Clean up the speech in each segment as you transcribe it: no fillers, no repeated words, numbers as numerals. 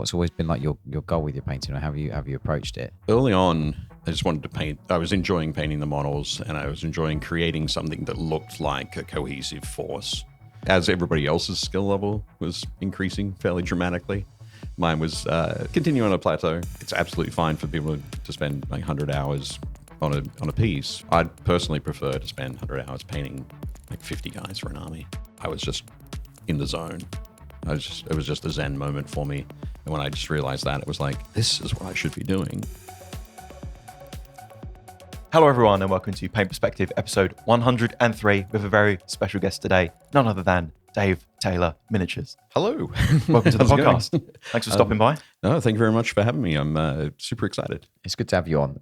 what's always been like your goal with your painting, or have you approached it? Early on, I just wanted to paint. I was enjoying painting the models, and I was enjoying creating something that looked like a cohesive force. As everybody else's skill level was increasing fairly dramatically, mine was continuing on a plateau. It's absolutely fine for people to spend like 100 hours on a piece. I'd personally prefer to spend 100 hours painting like 50 guys for an army. I was just in the zone. It was just a zen moment for me. And when I just realized that, it was like, this is what I should be doing. Hello everyone, and welcome to Paint Perspective episode 103 with a very special guest today, none other than Dave Taylor Miniatures. Hello. Welcome to the How's it podcast. going? Thanks for stopping by. No, thank you very much for having me. I'm super excited. It's good to have you on.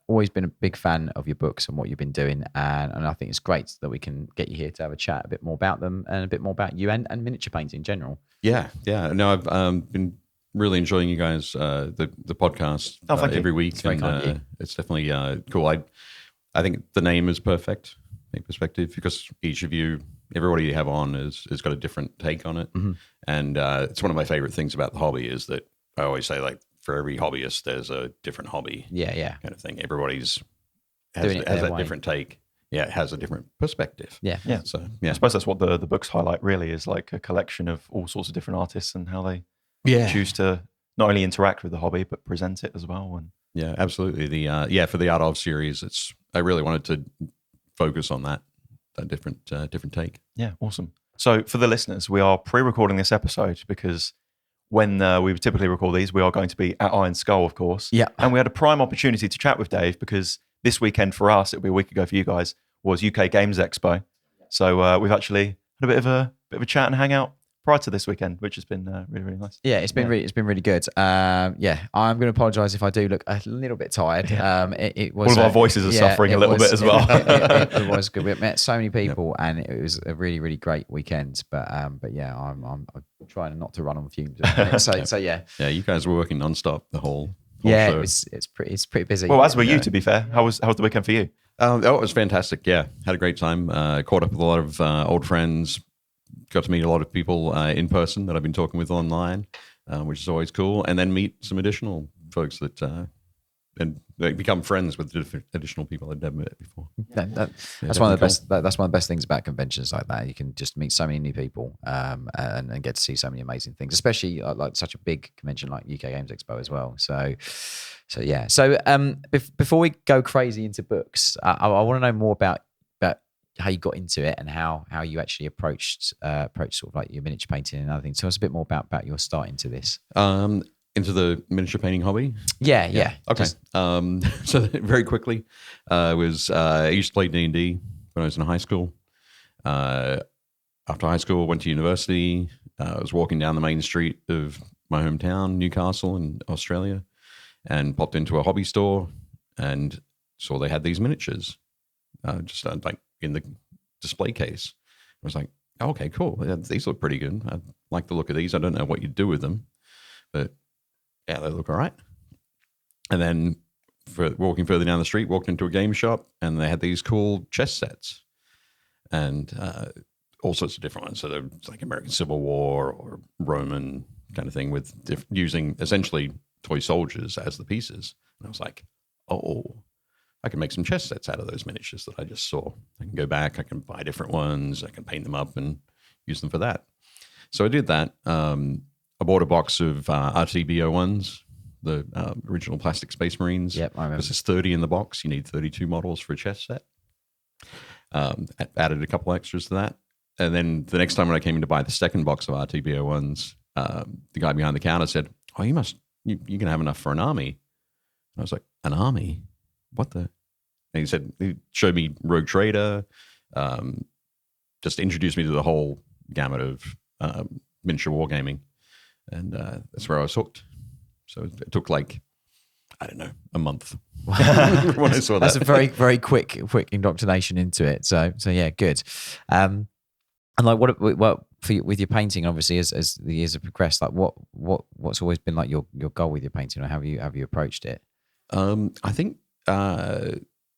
Always been a big fan of your books and what you've been doing, and I think it's great that we can get you here to have a chat a bit more about them and a bit more about you and miniature painting in general. Yeah. No, I've been really enjoying you guys, the podcast every week. It's very kind of you. It's definitely cool. I think the name is perfect, Paint Perspective, because each of you, everybody you have on has got a different take on it. Mm-hmm. And it's one of my favorite things about the hobby is that I always say, like, for every hobbyist, there's a different hobby. Yeah. Kind of thing. Everybody's has Doing it that way. different take. Yeah, it has a different perspective. Yeah. So, yeah. I suppose that's what the books highlight really, is like a collection of all sorts of different artists and how they choose to not only interact with the hobby, but present it as well. And yeah, absolutely. For the Art of series, I really wanted to focus on that different take. yeah, awesome. So for the listeners, we are pre-recording this episode because when we would typically record these, we are going to be at Iron Skull, of course. Yeah. And we had a prime opportunity to chat with Dave because this weekend for us, it'll be a week ago for you guys, was UK Games Expo. So we've actually had a bit of a chat and hang out prior to this weekend, which has been really, really nice. Yeah, it's been really good. I'm going to apologise if I do look a little bit tired. It was all of our voices are suffering a little bit as well. It was good. We met so many people, and it was a really, really great weekend. But yeah, I'm trying not to run on fumes. So yeah. Yeah, you guys were working nonstop the whole yeah, show. it's pretty busy. Well, as were you, to be fair. How was the weekend for you? It was fantastic. Yeah, had a great time. Caught up with a lot of old friends. Got to meet a lot of people in person that I've been talking with online, which is always cool. And then meet some additional folks that and they become friends with additional people I'd never met before. That's one of the best. That's one of the best things about conventions like that. You can just meet so many new people and get to see so many amazing things, especially like such a big convention like UK Games Expo as well. So yeah. So before we go crazy into books, I want to know more about how you got into it and how you actually approached sort of like your miniature painting and other things. Tell us a bit more about your start into this. Into the miniature painting hobby? Yeah. Okay. So very quickly, I used to play D&D when I was in high school. After high school, went to university. I was walking down the main street of my hometown, Newcastle in Australia, and popped into a hobby store and saw they had these miniatures. Just like in the display case. I was like, oh, okay, cool. Yeah, these look pretty good. I like the look of these. I don't know what you'd do with them, but yeah, they look all right. And then walking further down the street, walked into a game shop and they had these cool chess sets and all sorts of different ones. So they're like American Civil War or Roman kind of thing with using essentially toy soldiers as the pieces. And I was like, oh, I can make some chess sets out of those miniatures that I just saw. I can go back, I can buy different ones, I can paint them up and use them for that. So I did that. I bought a box of RTB01s, the original plastic Space Marines. Yep, I remember. This is 30 in the box. You need 32 models for a chess set. Added a couple extras to that. And then the next time when I came in to buy the second box of RTB01s, the guy behind the counter said, oh, you can have enough for an army. And I was like, an army? What the? And he showed me Rogue Trader, just introduced me to the whole gamut of miniature wargaming. And that's where I was hooked. So it took like, I don't know, a month when I saw that. That's a very, very quick indoctrination into it. So yeah, good. And like what for you, with your painting, obviously, as the years have progressed, like what's always been like your goal with your painting, or have you approached it? I think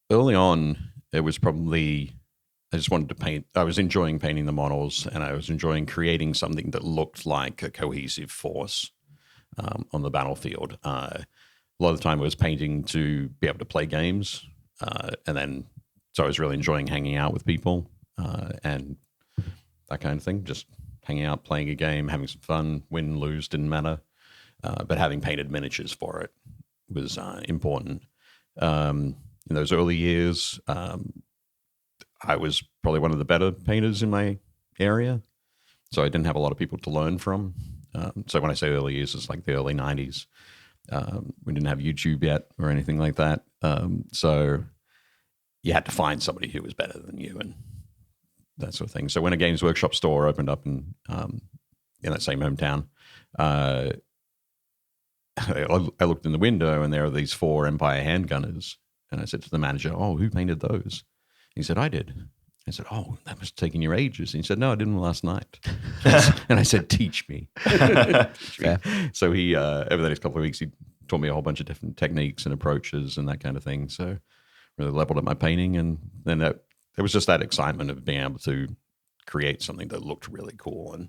early on, it was probably, I just wanted to paint. I was enjoying painting the models and I was enjoying creating something that looked like a cohesive force. on the battlefield. A lot of the time I was painting to be able to play games. And then, so I was really enjoying hanging out with people and that kind of thing. Just hanging out, playing a game, having some fun, win, lose, didn't matter. But having painted miniatures for it was important. In those early years, I was probably one of the better painters in my area. So I didn't have a lot of people to learn from. So when I say early years, it's like the early 90s. We didn't have YouTube yet or anything like that. So you had to find somebody who was better than you and that sort of thing. So when a Games Workshop store opened up in that same hometown, I looked in the window and there are these 4 Empire handgunners. And I said to the manager, "Oh, who painted those?" He said, "I did." I said, "Oh, that must have taken you ages." And he said, "No, I did them last night." And I said, "Teach me." Teach me. So he, over the next couple of weeks, he taught me a whole bunch of different techniques and approaches and that kind of thing. So really leveled up my painting. And then there was just that excitement of being able to create something that looked really cool and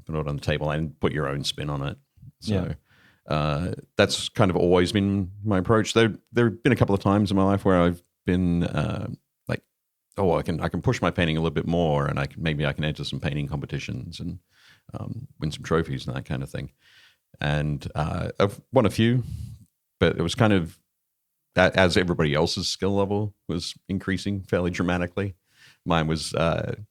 put it on the table and put your own spin on it. So that's kind of always been my approach. There have been a couple of times in my life where I've been like, oh, I can push my painting a little bit more, and maybe I can enter some painting competitions and win some trophies and that kind of thing. And I've won a few, but it was kind of as everybody else's skill level was increasing fairly dramatically. Mine was kind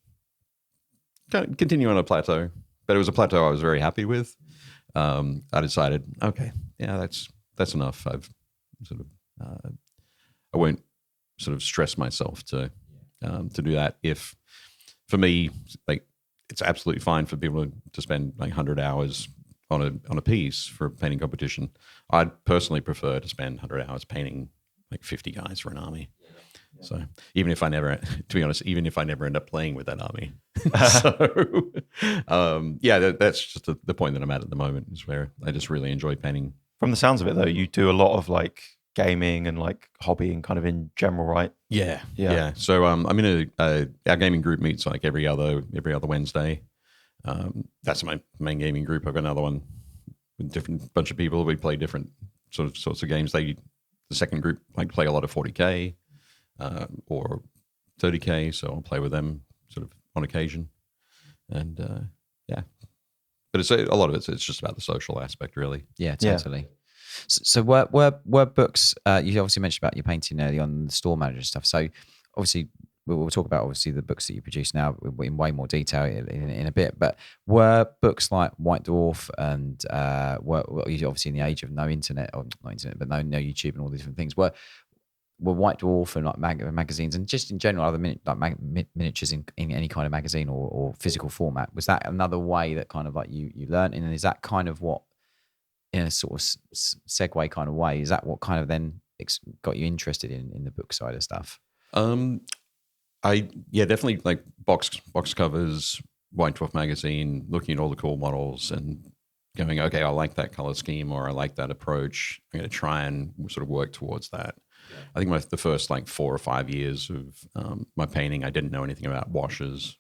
of continuing on a plateau, but it was a plateau I was very happy with. I decided, okay, yeah, that's enough. I've sort of I won't sort of stress myself to do that. If for me, like, it's absolutely fine for people to spend like 100 hours on a piece for a painting competition. I'd personally prefer to spend 100 hours painting like 50 guys for an army. Yeah. So even if I never, to be honest, even if I never end up playing with that army. That's just the point that I'm at the moment, is where I just really enjoy painting. From the sounds of it, though, you do a lot of like gaming and like hobbying kind of in general, right? Yeah. So I'm in our gaming group meets like every other Wednesday. That's my main gaming group. I've got another one with a different bunch of people. We play different sorts of games. The second group like play a lot of 40K or 30K, so I'll play with them sort of on occasion. And but it's a lot of it's just about the social aspect, really. Yeah, totally. Yeah. So were books? You obviously mentioned about your painting early on, the store manager stuff. So obviously we'll talk about obviously the books that you produce now in way more detail in a bit. But were books like White Dwarf and were obviously in the age of no internet, or not internet, but no YouTube and all these different things, were White Dwarf and like magazines and just in general other miniatures in any kind of magazine or physical format, was that another way that kind of like you learned? And is that kind of what, in a sort of segue kind of way, is that what kind of then got you interested in the book side of stuff? Definitely like box covers, White Dwarf magazine, looking at all the cool models and going, okay, I like that color scheme or I like that approach. I'm going to try and sort of work towards that. Yeah. I think the first like 4 or 5 years of my painting, I didn't know anything about washes.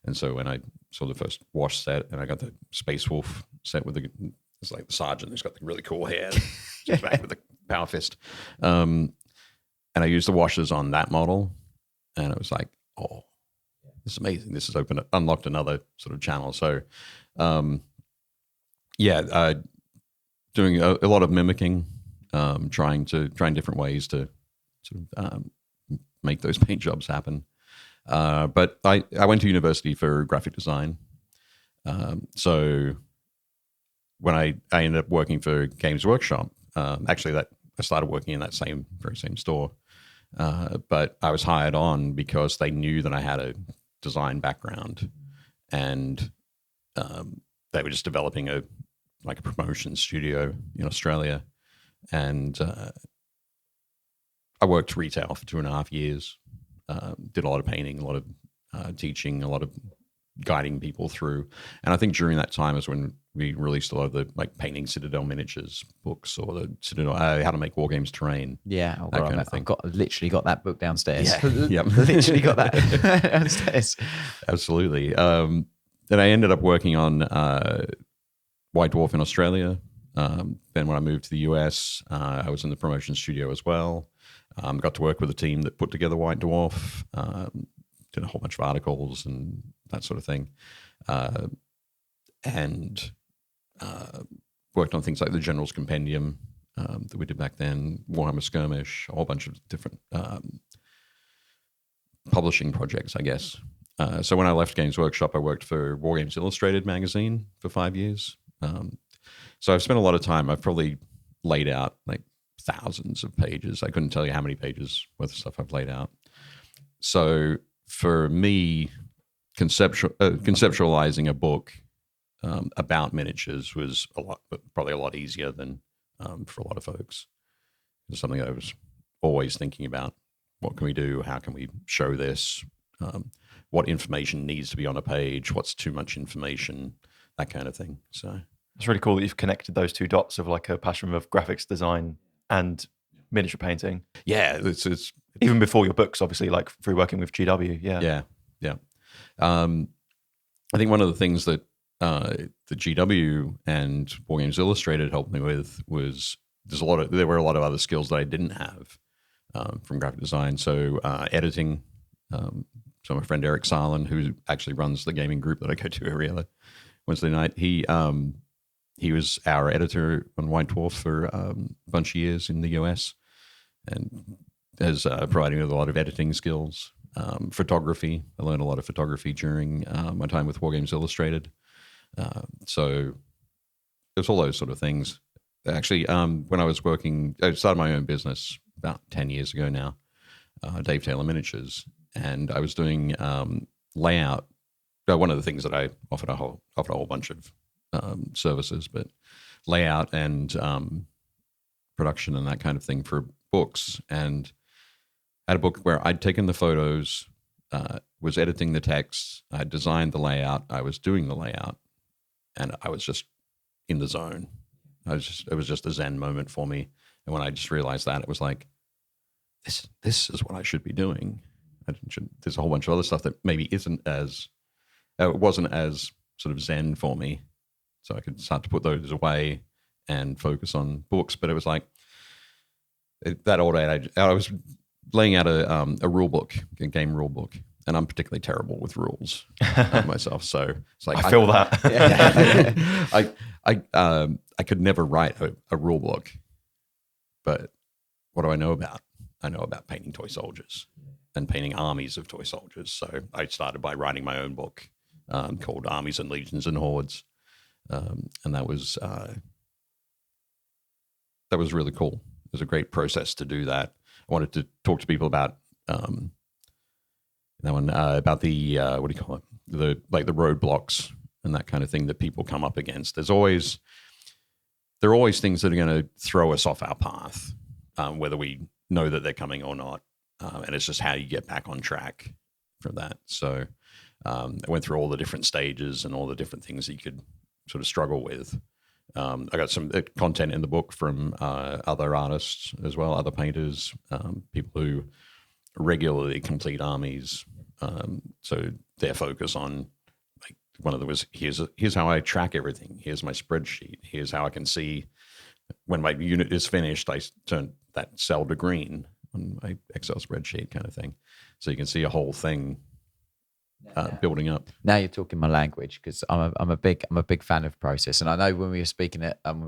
And so when I saw the first wash set and I got the Space Wolf set with it's like the sergeant who's got the really cool hair, just back with the power fist. And I used the washes on that model. And it was like, oh, this is amazing. This has unlocked another sort of channel. So, doing a lot of mimicking, trying different ways to sort of make those paint jobs happen. But I went to university for graphic design. So when I ended up working for Games Workshop, actually I started working in that very same store. But I was hired on because they knew that I had a design background, and they were just developing a promotion studio in Australia. And I worked retail for 2.5 years, did a lot of painting, a lot of teaching, a lot of guiding people through. And I think during that time is when we released a lot of the painting Citadel miniatures books, or the Citadel how to make war games terrain. Yeah, that kind of thing. I've literally got that book downstairs. Yeah, literally got that downstairs. Absolutely. And I ended up working on White Dwarf in Australia Then when I moved to the US, I was in the promotion studio as well. Got to work with a team that put together White Dwarf, did a whole bunch of articles and that sort of thing. And worked on things like the General's Compendium that we did back then, Warhammer Skirmish, a whole bunch of different publishing projects, I guess. So when I left Games Workshop, I worked for War Games Illustrated magazine for 5 years. So I've spent a lot of time. I've probably laid out like thousands of pages. I couldn't tell you how many pages worth of stuff I've laid out. So for me, conceptualizing a book about miniatures was probably a lot easier than for a lot of folks. It's something I was always thinking about. What can we do? How can we show this? What information needs to be on a page? What's too much information? That kind of thing. So it's really cool that you've connected those two dots of like a passion of graphics design and miniature painting. Yeah, it's even before your books, obviously, like through working with GW. Yeah. I think one of the things that the GW and War Games Illustrated helped me with was there were a lot of other skills that I didn't have from graphic design. So editing. So my friend Eric Sarlin, who actually runs the gaming group that I go to every other Wednesday night, he was our editor on White Dwarf for a bunch of years in the US, and has provided me with a lot of editing skills. Photography. I learned a lot of photography during my time with War Games Illustrated. So there's all those sort of things. Actually, when I started my own business about 10 years ago now, Dave Taylor Miniatures, and I was doing layout. One of the things that I offered a whole bunch of services, but layout and production and that kind of thing for books. And I had a book where I'd taken the photos, was editing the text, I designed the layout, I was doing the layout, and I was just in the zone. It was just a Zen moment for me. And when I just realized that, it was like, this is what I should be doing. There's a whole bunch of other stuff that maybe wasn't as sort of Zen for me. So I could start to put those away and focus on books. But it was like that all day. I was laying out a rule book, a game rule book, and I'm particularly terrible with rules myself. So it's like I feel that. I could never write a rule book, but what do I know about? I know about painting toy soldiers and painting armies of toy soldiers. So I started by writing my own book called Armies and Legions and Hordes, and that was really cool. It was a great process to do that. I wanted to talk to people about that one, about the what do you call it? The roadblocks and that kind of thing that people come up against. There are always things that are going to throw us off our path, whether we know that they're coming or not. And it's just how you get back on track from that. So I went through all the different stages and all the different things that you could sort of struggle with. I got some content in the book from other artists as well, other painters, people who regularly complete armies. So their focus on, like, one of them was, here's how I track everything. Here's my spreadsheet. Here's how I can see when my unit is finished, I turn that cell to green on my Excel spreadsheet kind of thing. So you can see a whole thing building up. Now you're talking my language, because I'm a big fan of process. And I know when we were speaking at UK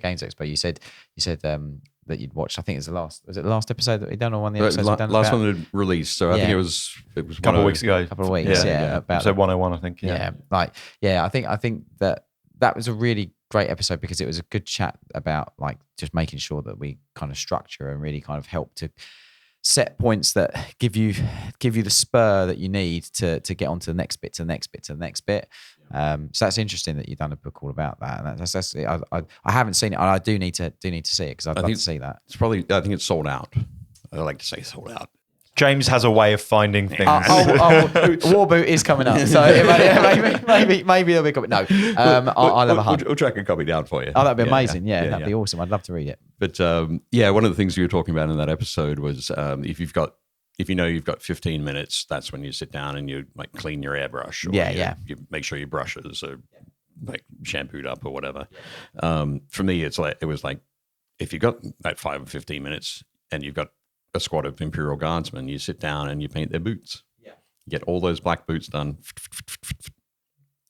Games Expo, you said that you'd watched. I think it was the last episode that we done, or one of the episodes we've done. Last one that released. So I think it was a couple of weeks ago. A couple of weeks, yeah. About episode 101, I think. I think that was a really great episode, because it was a good chat about, like, just making sure that we kind of structure and really kind of help to set points that give you the spur that you need to get on to the next bit, to the next bit, to the next bit. So that's interesting that you've done a book all about that. And that's I haven't seen it, and I do need to see it, because I'd love to see that. I think it's sold out. I like to say sold out. James has a way of finding things. Warboot is coming up, so maybe they'll be coming. No, I'll have a hunt. We'll track a copy down for you. Oh, that'd be amazing. Yeah, that'd be awesome. I'd love to read it. But one of the things you were talking about in that episode was if you've got 15 minutes, that's when you sit down and you, like, clean your airbrush. Or you make sure your brushes are like shampooed up or whatever. For me, it was like if you got that 5 or 15 minutes and you've got a squad of Imperial Guardsmen, you sit down and you paint their boots. Yeah, you get all those black boots done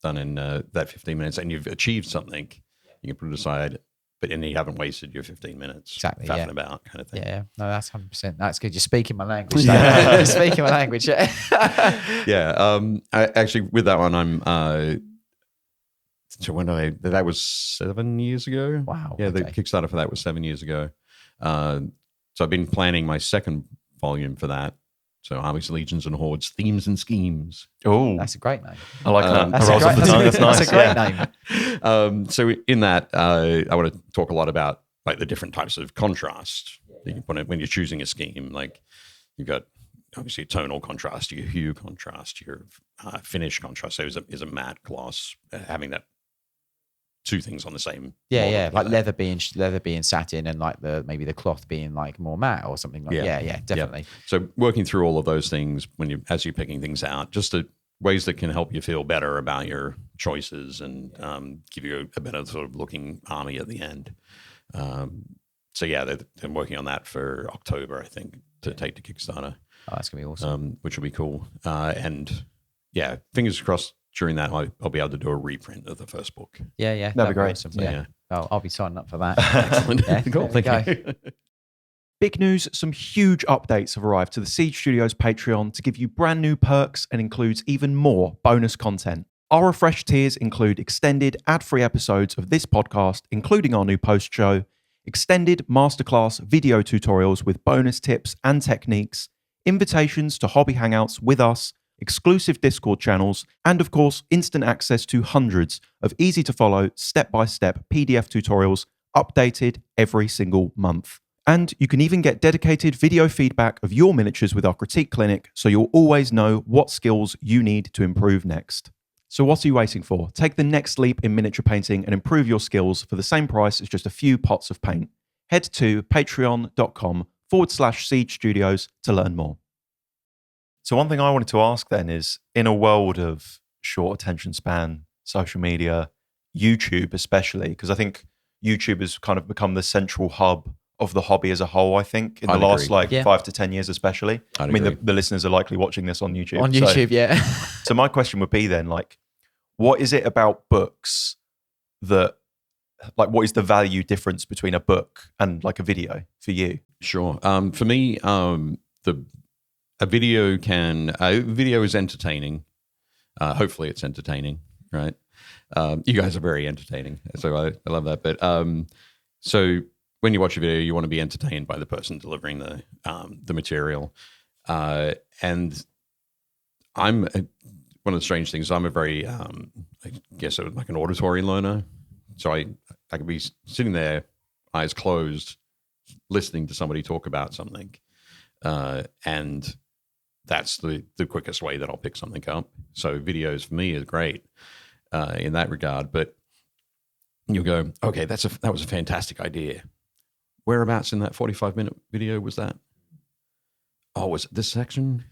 in that 15 minutes, and you've achieved something. You can put it aside. But and you haven't wasted your 15 minutes faffing about kind of thing. Yeah, no, that's 100%. That's good. You're speaking my language. You're speaking my language. Yeah. Actually, with that one, I'm. So when that was 7 years ago. Wow. Yeah, okay. the Kickstarter for that was 7 years ago. So I've been planning my second volume for that. So Armies, Legions, and Hordes, Themes and Schemes. Oh, that's a great name. I like that. That's a great name. So in that, I want to talk a lot about like the different types of contrast that you put in when you're choosing a scheme. Like you've got obviously tonal contrast, your hue contrast, your finish contrast. So is a matte gloss, having that two things on the same. Yeah, like leather being satin, and like maybe the cloth being like more matte or something like. Yeah, definitely. Yeah. So working through all of those things as you're picking things out, just ways that can help you feel better about your choices and give you a better sort of looking army at the end. So yeah, they're working on that for October, I think, to take to Kickstarter. Oh, that's gonna be awesome. Which will be cool. And yeah, fingers crossed. During that, I'll be able to do a reprint of the first book. Yeah, that'd be great. Awesome. Yeah. I'll be signing up for that. Excellent. Yeah, cool. Thank you. Big news, some huge updates have arrived to the Siege Studios Patreon to give you brand new perks and includes even more bonus content. Our refreshed tiers include extended ad-free episodes of this podcast, including our new post show, extended masterclass video tutorials with bonus tips and techniques, invitations to hobby hangouts with us, exclusive Discord channels, and of course, instant access to hundreds of easy-to-follow, step-by-step PDF tutorials updated every single month. And you can even get dedicated video feedback of your miniatures with our critique clinic, so you'll always know what skills you need to improve next. So what are you waiting for? Take the next leap in miniature painting and improve your skills for the same price as just a few pots of paint. Head to patreon.com/Siege Studios to learn more. So one thing I wanted to ask then is, in a world of short attention span, social media, YouTube especially, because I think YouTube has kind of become the central hub of the hobby as a whole, I think, in the last 5 to 10 years especially. I mean, the listeners are likely watching this on YouTube. On YouTube, yeah. So my question would be then, like, what is it about books that, like, what is the value difference between a book and like a video for you? Sure. For me, a video is entertaining. Hopefully it's entertaining, right? You guys are very entertaining, so I love that. But so when you watch a video, you want to be entertained by the person delivering the material. And I'm one of the strange things. I'm a very, I guess, like an auditory learner. So I could be sitting there, eyes closed, listening to somebody talk about something, and that's the quickest way that I'll pick something up. So videos for me is great in that regard. But you'll go, okay, that was a fantastic idea. Whereabouts in that 45-minute video was that? Oh, was it this section?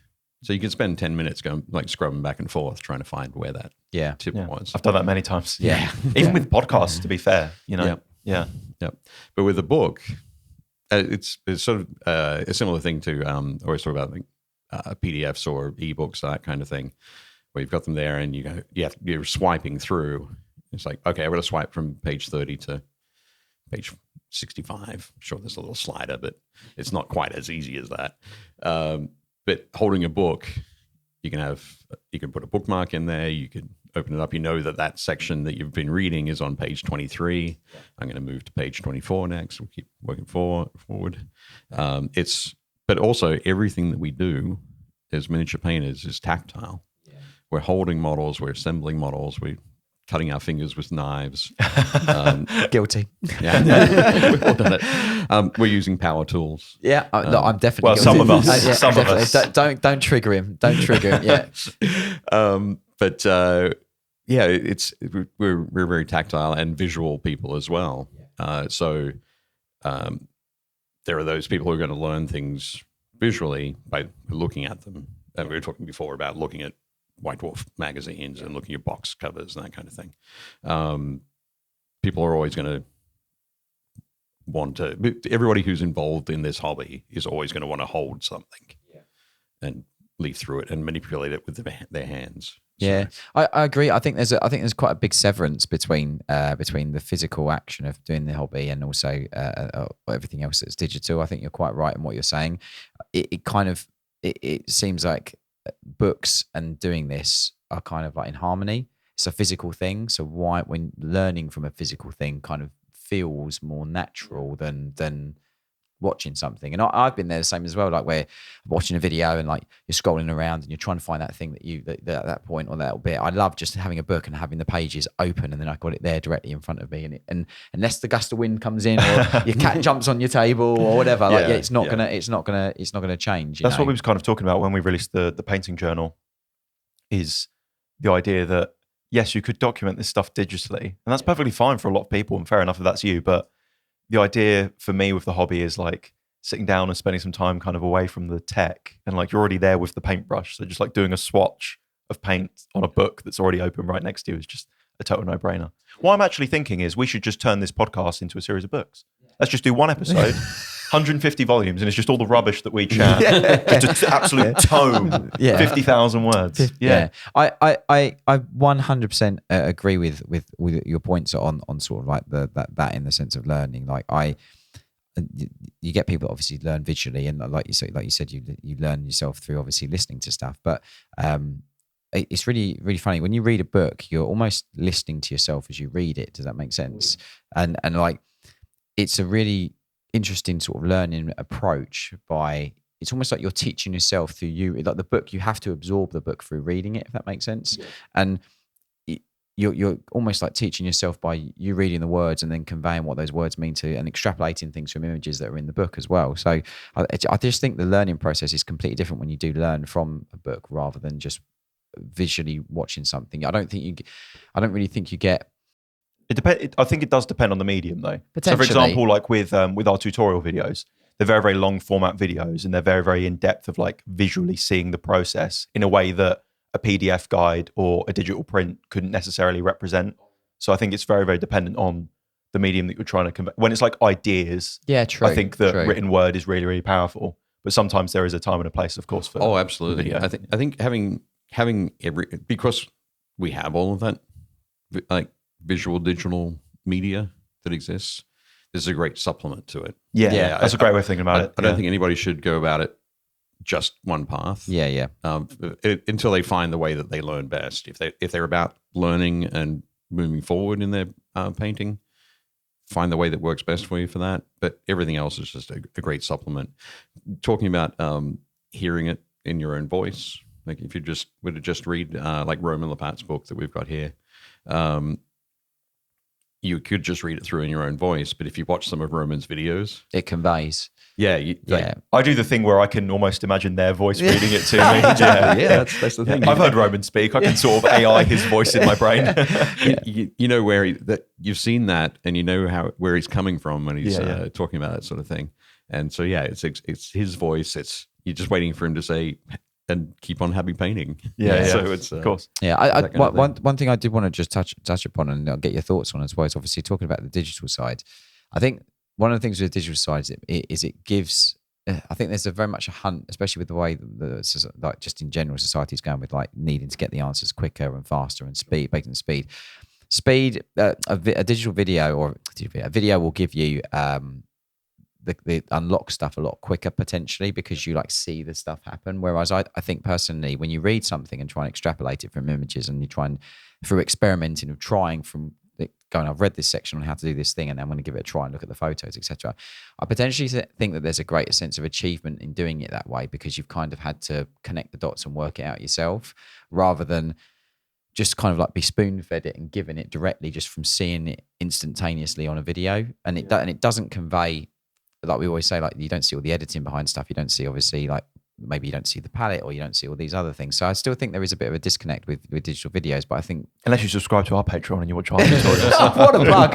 So you can spend 10 minutes going, like, scrubbing back and forth trying to find where that tip was. I've done that many times. Yeah. Even with podcasts, to be fair, you know. Yeah. But with a book, it's sort of a similar thing to always talk about, like, PDFs or ebooks, that kind of thing, where you've got them there and you're swiping through. It's like, okay, I'm going to swipe from page 30 to page 65. I'm sure there's a little slider, but it's not quite as easy as that. But holding a book, you can put a bookmark in there. You could open it up. You know that section that you've been reading is on page 23. I'm going to move to page 24 next. We'll keep working forward. But also everything that we do as miniature painters is tactile. Yeah. We're holding models. We're assembling models. We're cutting our fingers with knives. Guilty. Yeah, we've all done it. We're using power tools. Yeah, I'm definitely. Well, guilty. some of us. Don't trigger him. Don't trigger him. Yeah. But we're very tactile and visual people as well. So there are those people who are going to learn things visually by looking at them. And we were talking before about looking at White Dwarf magazines and looking at box covers and that kind of thing. People are always going to want to. Everybody who's involved in this hobby is always going to want to hold something and leaf through it and manipulate it with their hands. Yeah, I agree. I think there's quite a big severance between the physical action of doing the hobby and also everything else that's digital. I think you're quite right in what you're saying. It seems like books and doing this are kind of like in harmony. It's a physical thing, so why when learning from a physical thing kind of feels more natural than watching something. And I've been there the same as well, like where I'm watching a video and like you're scrolling around and you're trying to find that thing that at that point or that bit. I love just having a book and having the pages open and then I got it there directly in front of me, and unless the gust of wind comes in or your cat jumps on your table or whatever, it's not gonna change. That's what we was kind of talking about when we released the painting journal, is the idea that yes, you could document this stuff digitally, and that's perfectly fine for a lot of people, and fair enough if that's you, but the idea for me with the hobby is like sitting down and spending some time kind of away from the tech, and like you're already there with the paintbrush. So just like doing a swatch of paint on a book that's already open right next to you is just a total no-brainer. What I'm actually thinking is we should just turn this podcast into a series of books. Let's just do one episode, 150 volumes, and it's just all the rubbish that we chat. Just an absolute tome, 50,000 words. Yeah. I 100% agree with your points on sort of like that in the sense of learning. Like you get people that obviously learn visually, and like you said, you learn yourself through obviously listening to stuff. But it's really, really funny when you read a book, you're almost listening to yourself as you read it. Does that make sense? And like it's a really interesting sort of learning approach. It's almost like you're teaching yourself through like the book. You have to absorb the book through reading it, if that makes sense. And you're almost like teaching yourself by you reading the words and then conveying what those words mean to, and extrapolating things from images that are in the book as well. So I just think the learning process is completely different when you do learn from a book rather than just visually watching something. I don't really think you get. It depends. I think it does depend on the medium, though. So, for example, like with our tutorial videos, they're very, very long format videos, and they're very, very in depth of like visually seeing the process in a way that a PDF guide or a digital print couldn't necessarily represent. So, I think it's very, very dependent on the medium that you're trying to convey. When it's like ideas, true. I think that written word is really, really powerful. But sometimes there is a time and a place, of course, for absolutely. Video. I think having because we have all of that, like visual digital media that exists, this is a great supplement to it. Yeah, that's a great way of thinking about it. I don't think anybody should go about it just one path. Until they find the way that they learn best. If they're about learning and moving forward in their painting, find the way that works best for you for that. But everything else is just a great supplement. Talking about hearing it in your own voice, like if you just were to just read like Roman Lapat's book that we've got here, you could just read it through in your own voice. But if you watch some of Roman's videos, it conveys. I do the thing where I can almost imagine their voice reading it to me. That's the thing. I've heard Roman speak. I can sort of AI his voice in my brain. You know where you've seen that, and you know where he's coming from when he's talking about that sort of thing. And so it's his voice. You're just waiting for him to say and keep on happy painting. So it's of course. One thing I did want to just touch upon and I'll get your thoughts on as well is obviously talking about the digital side. I think one of the things with the digital side is it gives. I think there's very much a hunt, especially with the way like just in general society is going with like needing to get the answers quicker and faster and based on speed. A digital video or a video will give you the unlock stuff a lot quicker potentially because you like see the stuff happen. Whereas I think personally, when you read something and try and extrapolate it from images and you try and through experimenting of trying from going, I've read this section on how to do this thing and I'm going to give it a try and look at the photos, etc. I potentially think that there's a greater sense of achievement in doing it that way because you've kind of had to connect the dots and work it out yourself rather than just kind of like be spoon-fed it and given it directly just from seeing it instantaneously on a video. And it doesn't convey, like we always say, like you don't see all the editing behind stuff. You don't see obviously like maybe you don't see the palette or you don't see all these other things. So I still think there is a bit of a disconnect with digital videos, but I think unless you subscribe to our Patreon and you watch our tutorials. what a plug.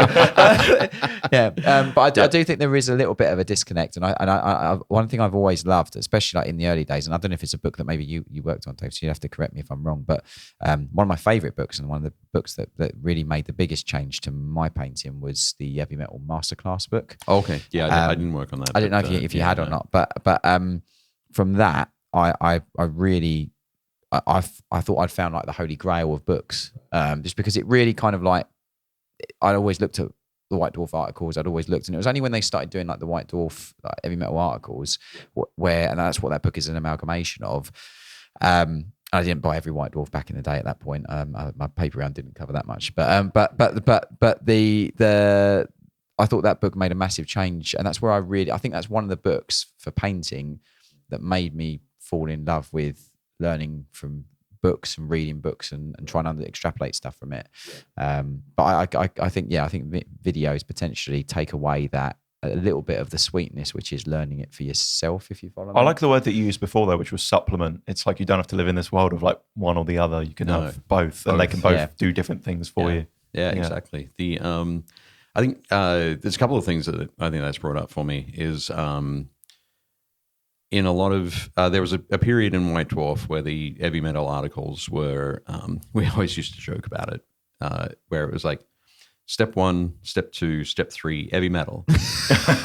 But I do think there is a little bit of a disconnect. And I one thing I've always loved, especially like in the early days, and I don't know if it's a book that maybe you worked on, Dave, so you have to correct me if I'm wrong, but one of my favorite books and one of the books that really made the biggest change to my painting was the Heavy Metal Masterclass book. Okay. Yeah, I didn't work on that. I don't know if you had or not, but from that, I really thought I'd found like the holy grail of books, just because it really kind of like, I'd always looked at the White Dwarf articles. I'd always looked, and it was only when they started doing like the White Dwarf Heavy Metal articles, and that's what that book is an amalgamation of. I didn't buy every White Dwarf back in the day at that point. My paper round didn't cover that much, but I thought that book made a massive change, and that's where I think that's one of the books for painting that made me fall in love with learning from books and reading books and trying to extrapolate stuff from it. But I think videos potentially take away that a little bit of the sweetness, which is learning it for yourself, if you follow me. I like the word that you used before, though, which was supplement. It's like you don't have to live in this world of like one or the other. You can have both, and they can both do different things for you. Yeah, exactly. I think there's a couple of things that I think that's brought up for me is in a lot of there was a period in White Dwarf where the heavy metal articles were we always used to joke about it, where it was like step 1, step 2, step 3, heavy metal. And it's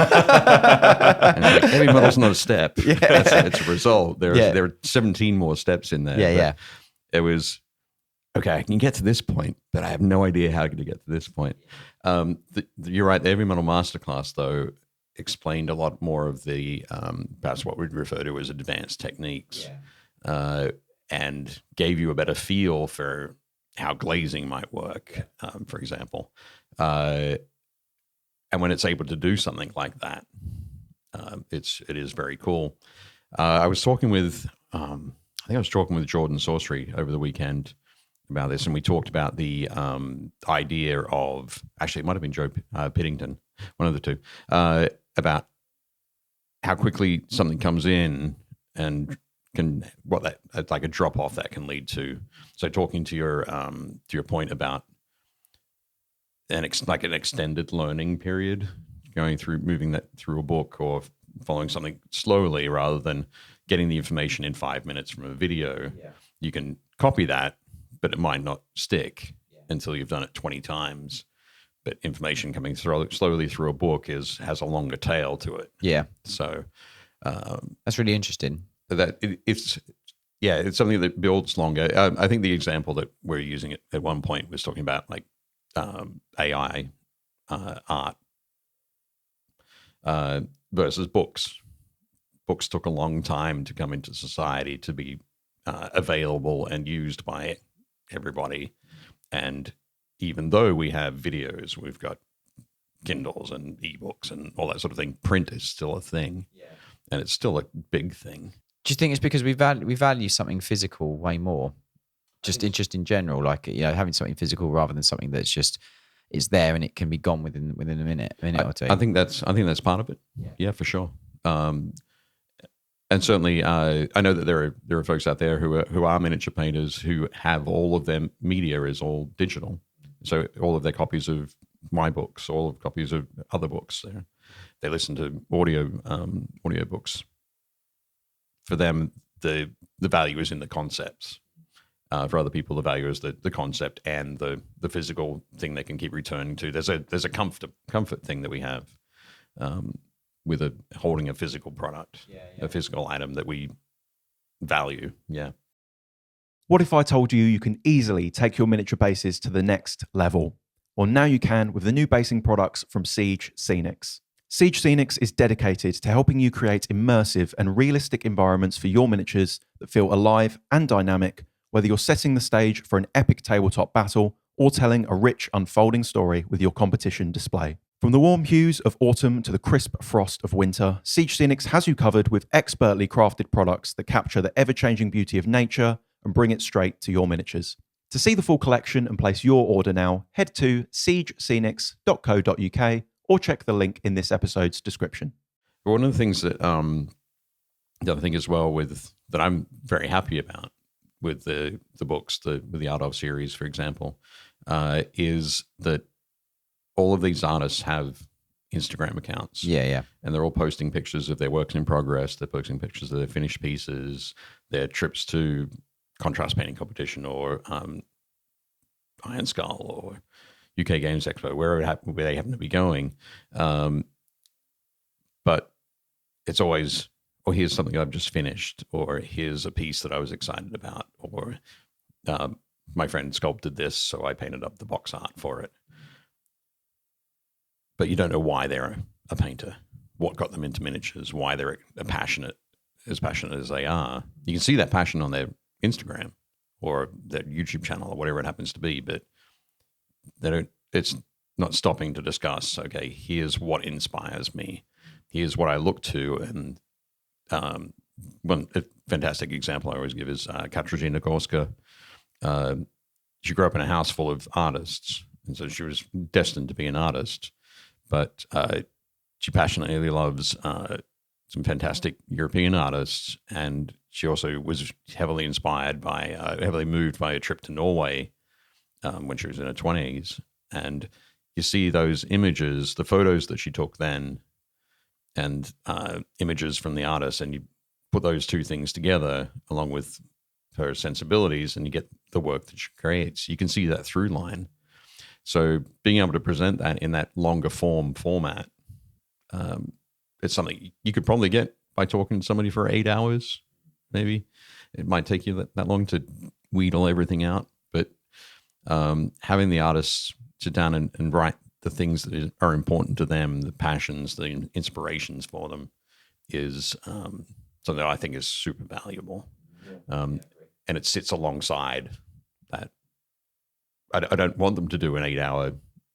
like, heavy metal's not a step. It's a result. There are 17 more steps in there. It was okay, I can get to this point, but I have no idea how to get to this point. You're right. The Heavy Metal Masterclass, though, explained a lot more of the perhaps what we'd refer to as advanced techniques, and gave you a better feel for how glazing might work, for example. And when it's able to do something like that, it is very cool. I was talking with Jordan Sorcery over the weekend about this, and we talked about the idea of, actually it might have been Joe Piddington, one of the two, about how quickly something comes in and like a drop off that can lead to. So talking to your point about an extended learning period, moving that through a book or following something slowly rather than getting the information in 5 minutes from a video. You can copy that, but it might not stick until you've done it 20 times. But information coming slowly through a book has a longer tail to it. Yeah. So that's really interesting. It's something that builds longer. I think the example that we're using at one point was talking about like AI art versus books. Books took a long time to come into society to be available and used by everybody. And even though we have videos, we've got Kindles and ebooks and all that sort of thing, print is still a thing, and it's still a big thing. Do you think it's because we value something physical way more? Just interest in general, like having something physical rather than something that's just is there and it can be gone within a minute or two. I think that's part of it. Yeah, for sure. And certainly, I know that there are folks out there who are miniature painters who have all of their media is all digital. So all of their copies of my books, all of copies of other books, they listen to audio books. For them, the value is in the concepts. For other people, the value is the concept and the physical thing they can keep returning to. There's a comfort thing that we have with holding a physical product, a physical item that we value. Yeah. What if I told you can easily take your miniature bases to the next level? Well, now you can with the new basing products from Siege Scenics. Siege Scenics is dedicated to helping you create immersive and realistic environments for your miniatures that feel alive and dynamic, whether you're setting the stage for an epic tabletop battle or telling a rich, unfolding story with your competition display. From the warm hues of autumn to the crisp frost of winter, Siege Scenics has you covered with expertly crafted products that capture the ever-changing beauty of nature and bring it straight to your miniatures. To see the full collection and place your order now, head to siegescenics.co.uk or check the link in this episode's description. One of the things that the other thing as well with that I'm very happy about with the books, with the Art of series, for example, is that all of these artists have Instagram accounts. Yeah. And they're all posting pictures of their works in progress. They're posting pictures of their finished pieces, their trips to contrast painting competition or Iron Skull or UK Games Expo, where they happen to be going. But it's always, here's something I've just finished, or here's a piece that I was excited about, or my friend sculpted this, so I painted up the box art for it. But you don't know why they're a painter, what got them into miniatures, why they're as passionate as they are. You can see that passion on their Instagram or their YouTube channel or whatever it happens to be, but it's not stopping to discuss, okay, here's what inspires me. Here's what I look to. And one fantastic example I always give is Katarzyna Gorska. She grew up in a house full of artists, and so she was destined to be an artist. But she passionately loves some fantastic European artists, and she also was heavily moved by a trip to Norway when she was in her 20s. And you see those images, the photos that she took then, and images from the artist, and you put those two things together along with her sensibilities, and you get the work that she creates. You can see that through line. So being able to present that in that longer format, it's something you could probably get by talking to somebody for 8 hours, maybe. It might take you that long to wheedle everything out, but having the artists sit down and write the things that are important to them, the passions, the inspirations for them, is something that I think is super valuable. And it sits alongside that. I don't want them to do an 8-hour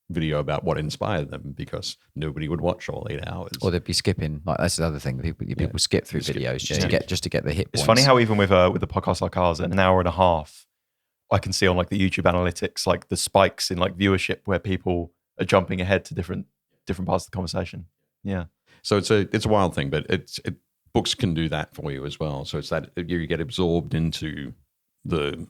video about what inspired them, because nobody would watch all 8 hours. Or they'd be skipping. Like, that's the other thing. People skip through videos just to get the hit points. It's funny how even with a podcast like ours, at an hour and a half, I can see on like the YouTube analytics, like the spikes in like viewership where people are jumping ahead to different parts of the conversation. Yeah. So it's a wild thing, but books can do that for you as well. So it's that you get absorbed into the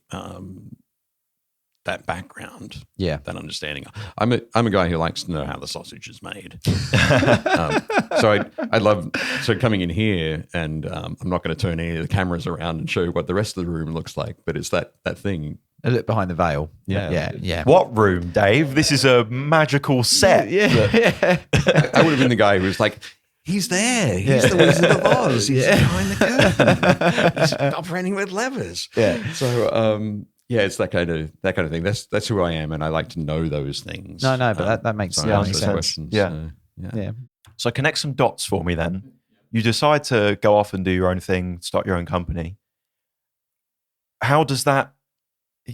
that background, that understanding. I'm a guy who likes to know how the sausage is made. So I love coming in here, and I'm not going to turn any of the cameras around and show what the rest of the room looks like, but it's that thing. A look behind the veil. Yeah. What room, Dave? This is a magical set. Yeah. I would have been the guy who was like, he's there. He's the Wizard of Oz. He's behind the curtain. He's operating with levers. Yeah. So, it's that kind of thing. That's who I am, and I like to know those things. No, but that makes sense. Questions. Yeah. So connect some dots for me then. You decide to go off and do your own thing, start your own company. How does that,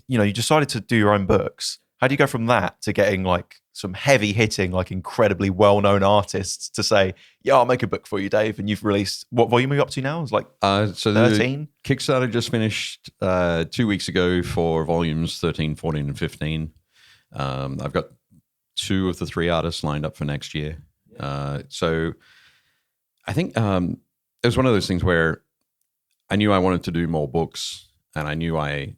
you decided to do your own books. How do you go from that to getting like some heavy hitting, like incredibly well-known artists to say, I'll make a book for you, Dave? And you've released, what volume are you up to now? It's like 13? Kickstarter just finished 2 weeks ago for volumes 13, 14, and 15. I've got 2 of the 3 artists lined up for next year. So I think it was one of those things where I knew I wanted to do more books, and I knew I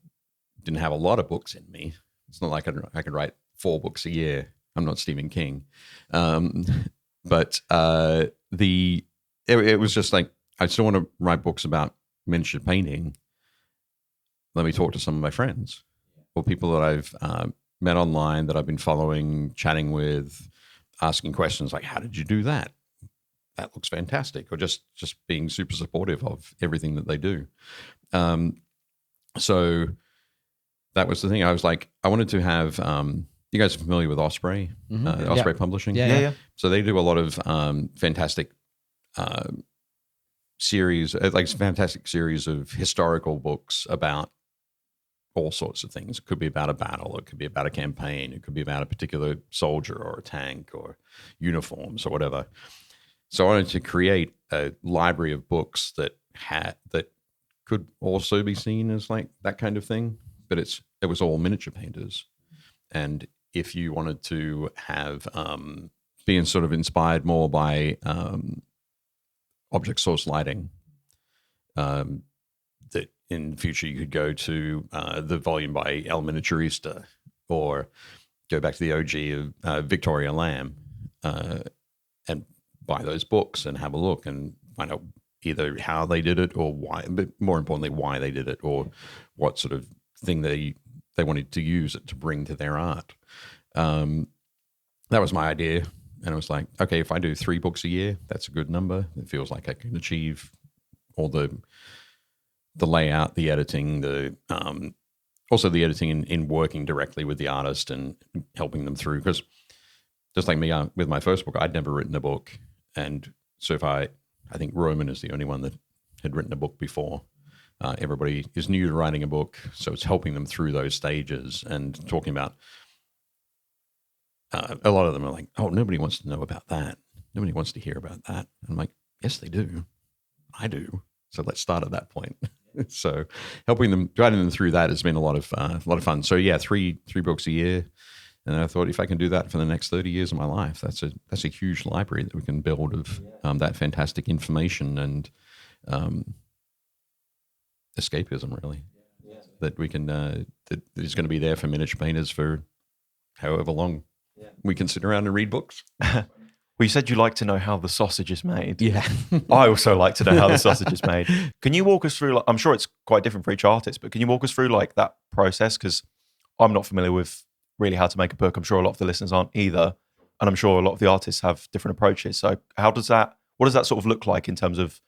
didn't have a lot of books in me. It's not like I could write 4 books a year. I'm not Stephen King. But it was just like, I still want to write books about miniature painting. Let me talk to some of my friends or people that I've met online, that I've been following, chatting with, asking questions like, how did you do that? That looks fantastic. Or just being super supportive of everything that they do. So that was the thing. I was like, I wanted to have, you guys are familiar with Osprey, Osprey Publishing? Yeah. So they do a lot of fantastic series, fantastic series of historical books about all sorts of things. It could be about a battle. It could be about a campaign. It could be about a particular soldier or a tank or uniforms or whatever. So I wanted to create a library of books that could also be seen as like that kind of thing, but it was all miniature painters. And if you wanted to have being sort of inspired more by object source lighting, that in the future you could go to the volume by El Miniaturista or go back to the OG of Victoria Lamb and buy those books and have a look and find out either how they did it or why, but more importantly, why they did it or what sort of thing they wanted to use it to bring to their art. That was my idea. And I was like, okay, if I do 3 books a year, that's a good number. It feels like I can achieve all the layout, the editing, also the editing in working directly with the artist and helping them through. Because just like me with my first book, I'd never written a book. And so I think Roman is the only one that had written a book before. Everybody is new to writing a book, so it's helping them through those stages and talking about a lot of them are like, oh, nobody wants to know about that. Nobody wants to hear about that. I'm like, yes, they do. I do. So let's start at that point. So helping them, guiding them through that has been a lot of fun. So yeah, three books a year. And I thought if I can do that for the next 30 years of my life, that's a huge library that we can build of that fantastic information and escapism, really. That we can that is going to be there for miniature painters for however long we can sit around and read books. Well, you said you like to know how the sausage is made. Yeah. I also like to know how the sausage is made. Can you walk us through, like, I'm sure it's quite different for each artist, but can you walk us through like that process? Because I'm not familiar with really how to make a book. I'm sure a lot of the listeners aren't either. And I'm sure a lot of the artists have different approaches. So what does that sort of look like in terms of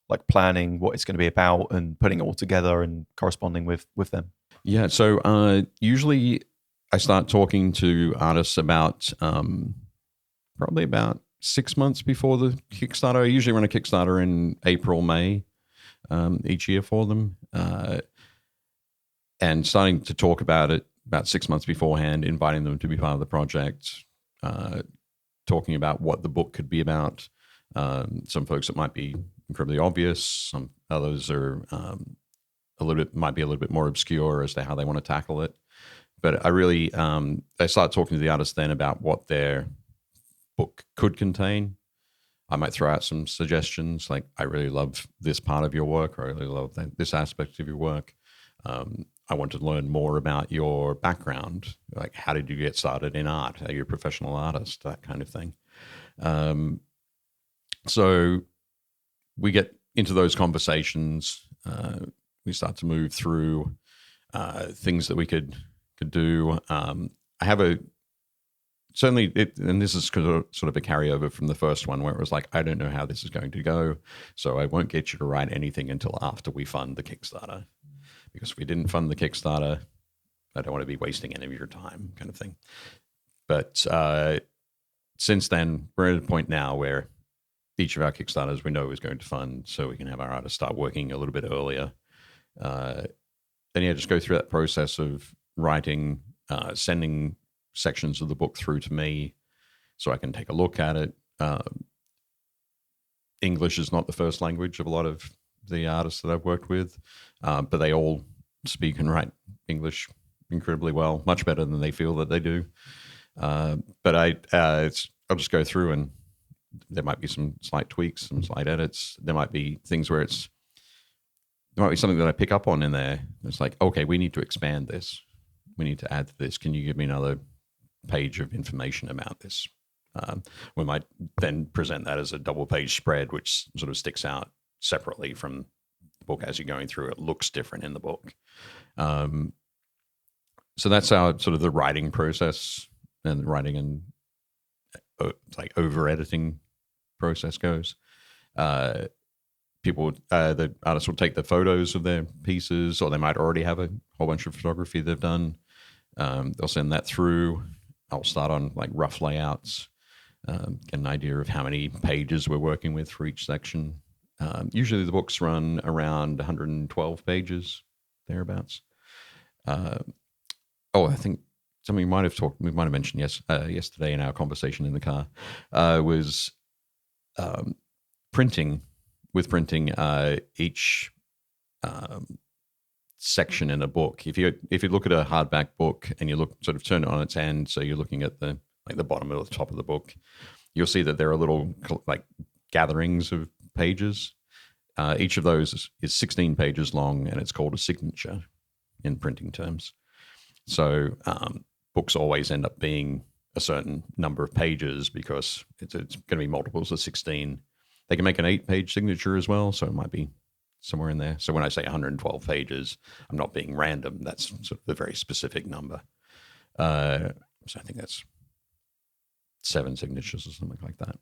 like planning what it's going to be about and putting it all together and corresponding with them? Yeah. So usually I start talking to artists about probably about 6 months before the Kickstarter. I usually run a Kickstarter in April, May each year for them. And starting to talk about it about 6 months beforehand, inviting them to be part of the project, talking about what the book could be about. Some folks it might be incredibly obvious. Some others are might be a little bit more obscure as to how they want to tackle it. But I really, I start talking to the artists then about what their book could contain. I might throw out some suggestions like, I really love this part of your work, or I really love this aspect of your work. I want to learn more about your background. Like, how did you get started in art? Are you a professional artist? That kind of thing. So we get into those conversations. We start to move through things that we could do. I have certainly, and this is sort of a carryover from the first one where it was like, I don't know how this is going to go, so I won't get you to write anything until after we fund the Kickstarter. Because if we didn't fund the Kickstarter, I don't want to be wasting any of your time, kind of thing. But since then, we're at a point now where each of our Kickstarters we know is going to fund, so we can have our artists start working a little bit earlier. Then just go through that process of writing, sending sections of the book through to me so I can take a look at it. English is not the first language of a lot of the artists that I've worked with, but they all speak and write English incredibly well, much better than they feel that they do. But I'll just go through and there might be some slight tweaks, some slight edits. There might be things where there might be something that I pick up on in there. It's like, okay, we need to expand this. We need to add to this. Can you give me another page of information about this? We might then present that as a double-page spread, which sort of sticks out separately from the book as you're going through. It looks different in the book. So that's how sort of the writing process and the writing and like over-editing process goes. The artists will take the photos of their pieces, or they might already have a whole bunch of photography they've done. They'll send that through. I'll start on like rough layouts, get an idea of how many pages we're working with for each section. Usually the books run around 112 pages, thereabouts. I think something we might have mentioned yesterday in our conversation in the car, was printing. With printing, each section in a book. If you look at a hardback book and you turn it on its end, so you're looking at the bottom or the top of the book, you'll see that there are little like gatherings of pages. Each of those is 16 pages long, and it's called a signature in printing terms. So books always end up being a certain number of pages because it's going to be multiples of 16. They can make an 8-page signature as well, so it might be somewhere in there. So when I say 112 pages, I'm not being random. That's sort of a very specific number. So I think that's 7 signatures or something like that.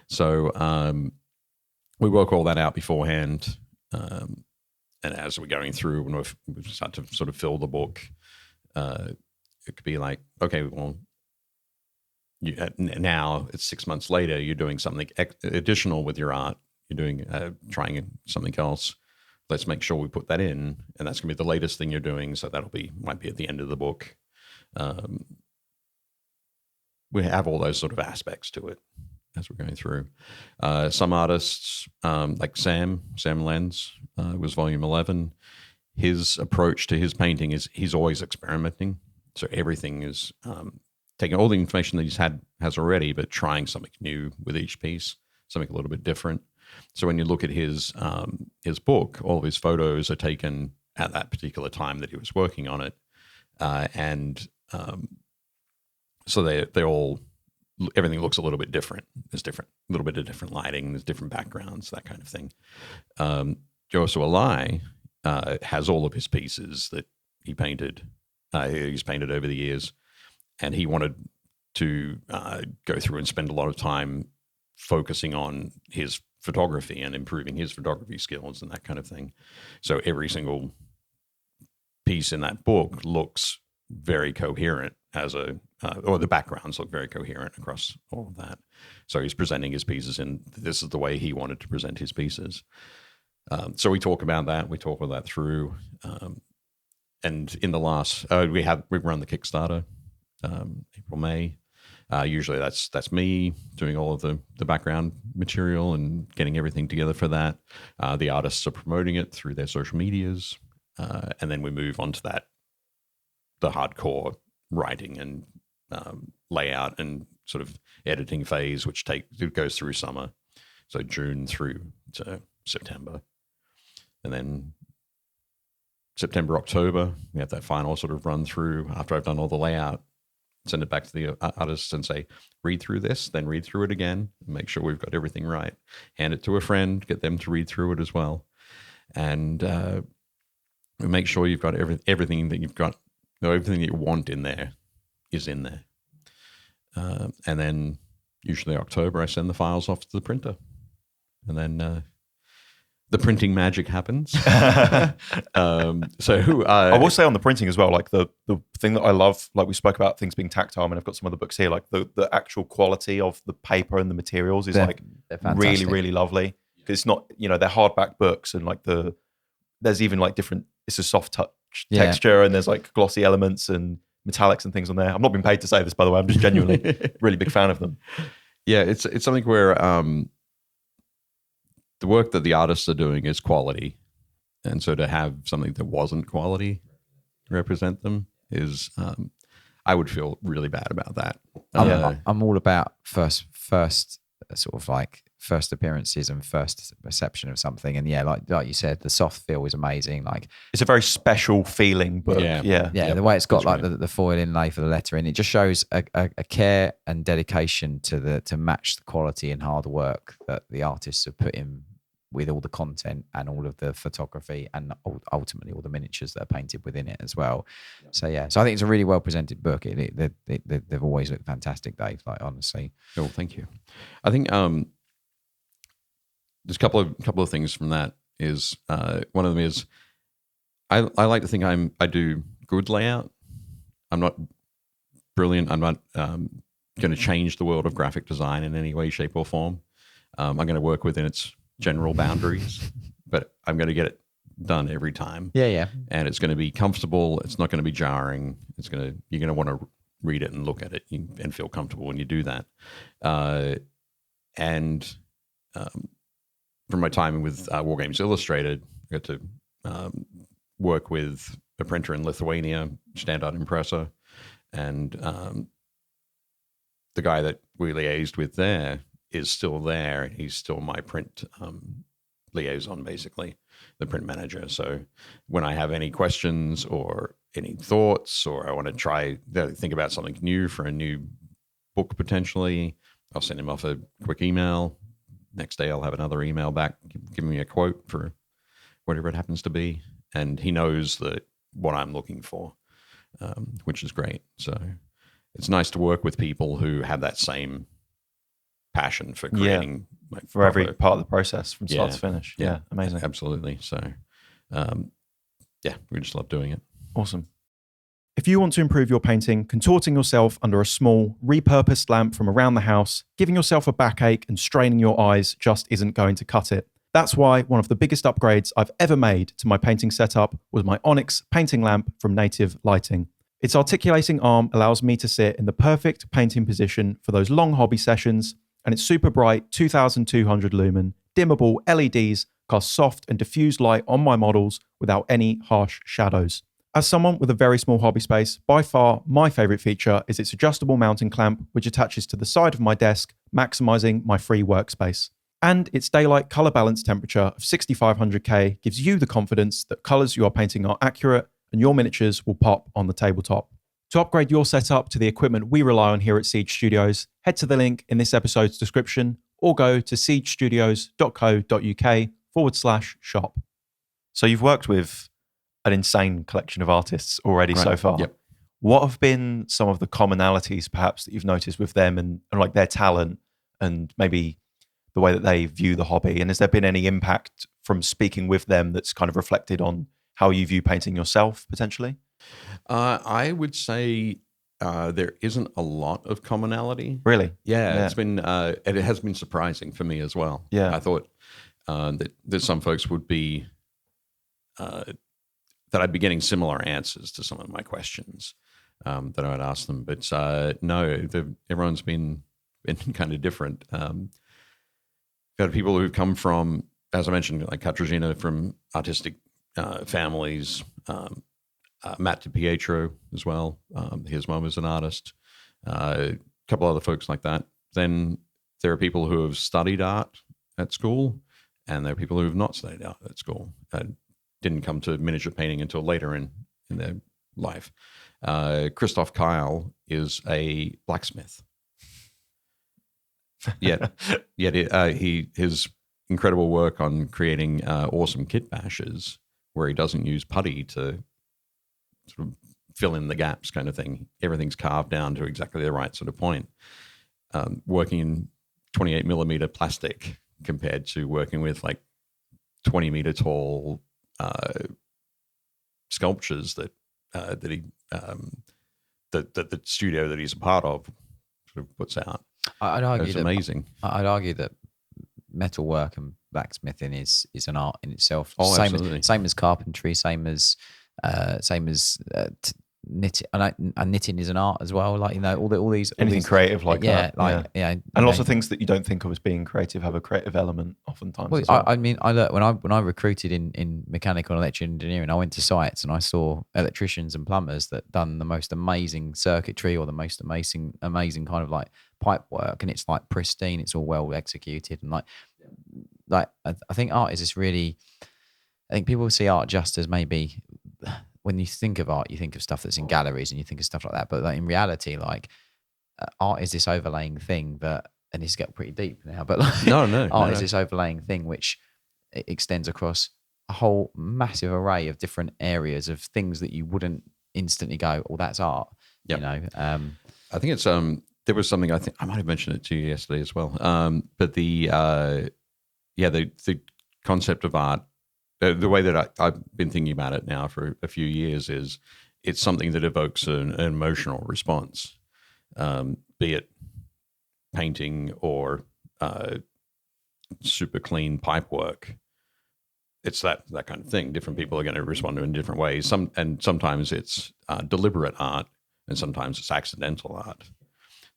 So we work all that out beforehand. And as we're going through, when we start to sort of fill the book, it could be like, okay, well, now it's 6 months later, you're doing something additional with your art. You're doing trying something else. Let's make sure we put that in, and that's going to be the latest thing you're doing. So might be at the end of the book. We have all those sort of aspects to it as we're going through. Some artists, like Sam Lenz, was volume 11. His approach to his painting is he's always experimenting. So everything is taking all the information that has already, but trying something new with each piece, something a little bit different. So when you look at his book, all of his photos are taken at that particular time that he was working on it, so they're all, everything looks a little bit different. There's a little bit of different lighting. There's different backgrounds, that kind of thing. Joshua Lai has all of his pieces that he painted. He's painted over the years, and he wanted to go through and spend a lot of time focusing on his photography and improving his photography skills and that kind of thing. So every single piece in that book looks very coherent or the backgrounds look very coherent across all of that. So he's presenting his pieces, and this is the way he wanted to present his pieces. So we talk about that. We talk all that through. And in the last, we run the Kickstarter, April, May. Usually that's me doing all of the background material and getting everything together for that. The artists are promoting it through their social medias. And then we move on to the hardcore writing and layout and sort of editing phase, which goes through summer. So June through to September. And then September, October, we have that final sort of run through after I've done all the layout. Send it back to the artists and say, read through this, then read through it again, make sure we've got everything right. Hand it to a friend, get them to read through it as well. And make sure you've got everything that you've got, everything that you want in there is in there. And then usually October, I send the files off to the printer. And then the printing magic happens. I will say on the printing as well, like the thing that I love, like we spoke about things being tactile, and I've got some other books here, like the actual quality of the paper and the materials is really, really lovely. Because it's not, they're hardback books, and like there's even like different, it's a soft touch texture, and there's like glossy elements and metallics and things on there. I'm not being paid to say this, by the way. I'm just genuinely really big fan of them. Yeah, it's something where the work that the artists are doing is quality. And so to have something that wasn't quality represent them is, I would feel really bad about that. I'm all about first sort of like first appearances and first perception of something. And yeah, like you said, the soft feel is amazing. Like it's a very special feeling book. Yeah. The way it's got like the foil inlay for the lettering, it just shows a care and dedication to match the quality and hard work that the artists have put in with all the content and all of the photography and ultimately all the miniatures that are painted within it as well. So I think it's a really well presented book. They've always looked fantastic, Dave. Like honestly. Oh, thank you. I think there's a couple of things from that. Is one of them is I like to think I do good layout. I'm not brilliant. I'm not going to change the world of graphic design in any way, shape, or form. I'm going to work within its general boundaries, but I'm going to get it done every time. Yeah. And it's going to be comfortable. It's not going to be jarring. You're going to want to read it and look at it and feel comfortable when you do that. From my time with War Games Illustrated, I got to work with a printer in Lithuania, Standard Impressor, and the guy that we liaised with there is still there. He's still my print liaison, basically, the print manager. So when I have any questions or any thoughts, or I want to think about something new for a new book potentially, I'll send him off a quick email. Next day I'll have another email back giving me a quote for whatever it happens to be. And he knows what I'm looking for, which is great. So it's nice to work with people who have that same passion for creating for every part of the process from start to finish. Yeah, amazing. Absolutely. So we just love doing it. Awesome. If you want to improve your painting, contorting yourself under a small, repurposed lamp from around the house, giving yourself a backache and straining your eyes just isn't going to cut it. That's why one of the biggest upgrades I've ever made to my painting setup was my Onyx painting lamp from Native Lighting. Its articulating arm allows me to sit in the perfect painting position for those long hobby sessions, and its super bright 2200 lumen, dimmable LEDs cast soft and diffused light on my models without any harsh shadows. As someone with a very small hobby space, by far my favourite feature is its adjustable mounting clamp, which attaches to the side of my desk, maximising my free workspace. And its daylight colour balance temperature of 6500K gives you the confidence that colours you are painting are accurate and your miniatures will pop on the tabletop. To upgrade your setup to the equipment we rely on here at Siege Studios, head to the link in this episode's description or go to siegestudios.co.uk/shop. So you've worked with an insane collection of artists already so far. Yep. What have been some of the commonalities perhaps that you've noticed with them and like their talent and maybe the way that they view the hobby? And has there been any impact from speaking with them that's kind of reflected on how you view painting yourself potentially? I would say there isn't a lot of commonality. Really? Yeah. It's been, and it has been surprising for me as well. Yeah. I thought that some folks would be, that I'd be getting similar answers to some of my questions that I'd ask them. But no, everyone's been kind of different. Got people who've come from, as I mentioned, like Katarzyna, from artistic families, Matt DiPietro as well. His mom is an artist. A couple other folks like that. Then there are people who have studied art at school, and there are people who have not studied art at school. Didn't come to miniature painting until later in their life. Christoph Kyle is a blacksmith. Yet his incredible work on creating awesome kit bashes, where he doesn't use putty to sort of fill in the gaps, kind of thing. Everything's carved down to exactly the right sort of point. Working in 28 millimeter plastic compared to working with like 20 meter tall sculptures that the studio that he's a part of sort of puts out. I'd argue it's amazing. I'd argue that metalwork and blacksmithing is an art in itself. Oh, absolutely. Same as carpentry, same as knitting. And knitting is an art as well. Like, you know, all these anything creative like that. And lots of things that you don't think of as being creative have a creative element oftentimes. Well, as well. I mean, I learned when I recruited in mechanical and electrical engineering, I went to sites and I saw electricians and plumbers that done the most amazing circuitry or the most amazing kind of like pipe work, and it's like pristine, it's all well executed, and like I think art is this really. I think people see art just as maybe. When you think of art, you think of stuff that's in galleries and you think of stuff like that. But like in reality, like art is this overlaying thing that, and it's getting pretty deep now, but like art is this overlaying thing which extends across a whole massive array of different areas of things that you wouldn't instantly go, oh, that's art. Yep. You know, I think it's there was something, I think I might have mentioned it to you yesterday as well. But the concept of art. The way that I've been thinking about it now for a few years is it's something that evokes an emotional response, be it painting or super clean pipe work. It's that kind of thing. Different people are going to respond to it in different ways. Sometimes it's deliberate art, and sometimes it's accidental art.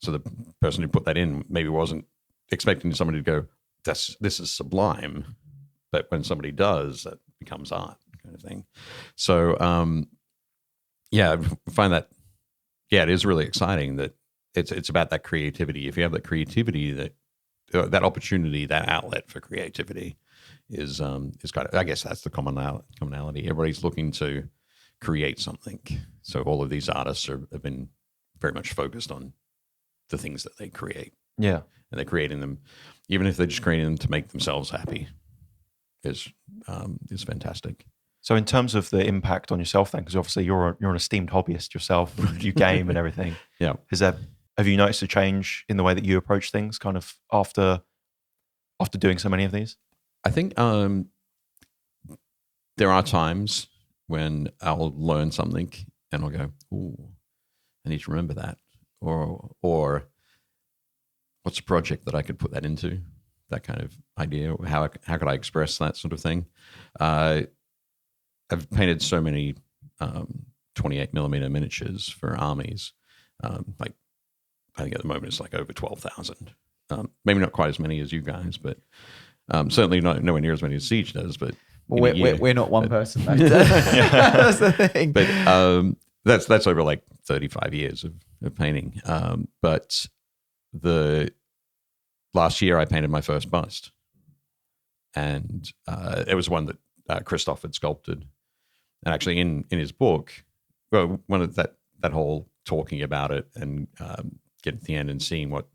So the person who put that in maybe wasn't expecting somebody to go, this is sublime. But when somebody does, that becomes art, kind of thing. So, I find that, it is really exciting that it's about that creativity. If you have that creativity, that opportunity, that outlet for creativity, is kind of, I guess that's the commonality. Everybody's looking to create something. So all of these artists have been very much focused on the things that they create. Yeah. And they're creating them, even if they're just creating them to make themselves happy, is fantastic. So in terms of the impact on yourself then, because obviously you're an esteemed hobbyist yourself, you game and everything. Yeah. Have you noticed a change in the way that you approach things kind of after doing so many of these? I think there are times when I'll learn something and I'll go, ooh, I need to remember that. Or what's a project that I could put that into? That kind of idea. How could I express that sort of thing? I've painted so many 28 millimeter miniatures for armies. Like I think at the moment it's like over 12,000. Maybe not quite as many as you guys, but certainly nowhere near as many as Siege does. But we're not one person. That's the thing. But that's over like 35 years of painting. But the last year I painted my first bust, and it was one that Christoph had sculpted. And actually, in his book, well, one of that whole talking about it and getting to the end and seeing what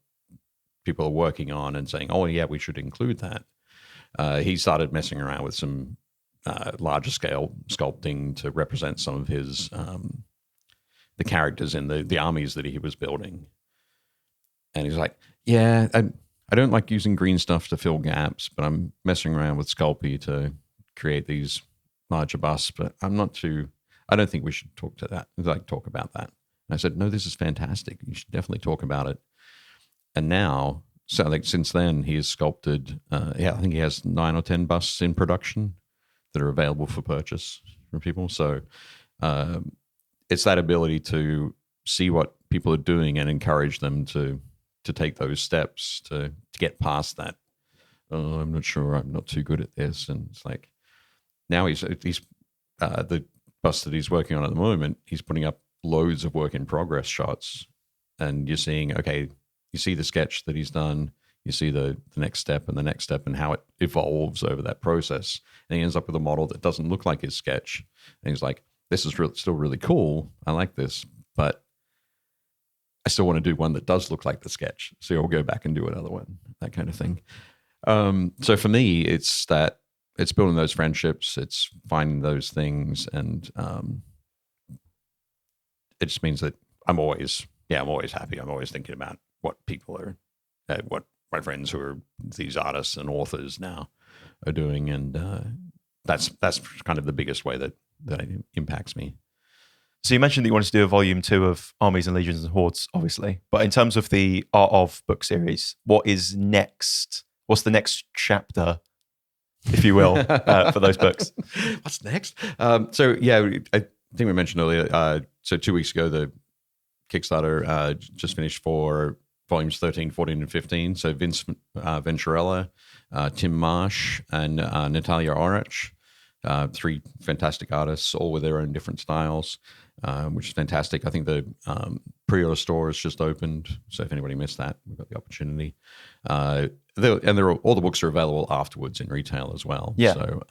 people are working on and saying, "Oh, yeah, we should include that." He started messing around with some larger scale sculpting to represent some of his the characters in the armies that he was building. And he's like, "Yeah, I don't like using green stuff to fill gaps, but I'm messing around with Sculpey to create these larger busts, but I don't think we should talk about that." And I said, "No, this is fantastic. You should definitely talk about it." And now, so like since then, he has sculpted, I think he has 9 or 10 busts in production that are available for purchase from people. So it's that ability to see what people are doing and encourage them to take those steps to get past that. "Oh, I'm not sure. I'm not too good at this." And it's like, now he's the bust that he's working on at the moment, he's putting up loads of work in progress shots, and you're seeing, okay, you see the sketch that he's done, you see the next step and the next step and how it evolves over that process, and he ends up with a model that doesn't look like his sketch, and he's like, "This is still really cool. I like this, but I still want to do one that does look like the sketch, so I'll go back and do another one," that kind of thing. So for me, it's building those friendships, it's finding those things, and it just means that I'm always happy. I'm always thinking about what people are, what my friends who are these artists and authors now are doing, and that's kind of the biggest way that it impacts me. So you mentioned that you wanted to do a volume 2 of Armies and Legions and Hordes, obviously, but in terms of the Art of book series, what is next? What's the next chapter, if you will, for those books? What's next? So yeah, I think we mentioned earlier. So 2 weeks ago, the Kickstarter just finished for volumes 13, 14, and 15. So Vince Venturella, Tim Marsh, and Natalia Orech, 3 fantastic artists, all with their own different styles, which is fantastic. I think the pre-order store has just opened, so if anybody missed that, we've got the opportunity. All the books are available afterwards in retail as well. Yeah. So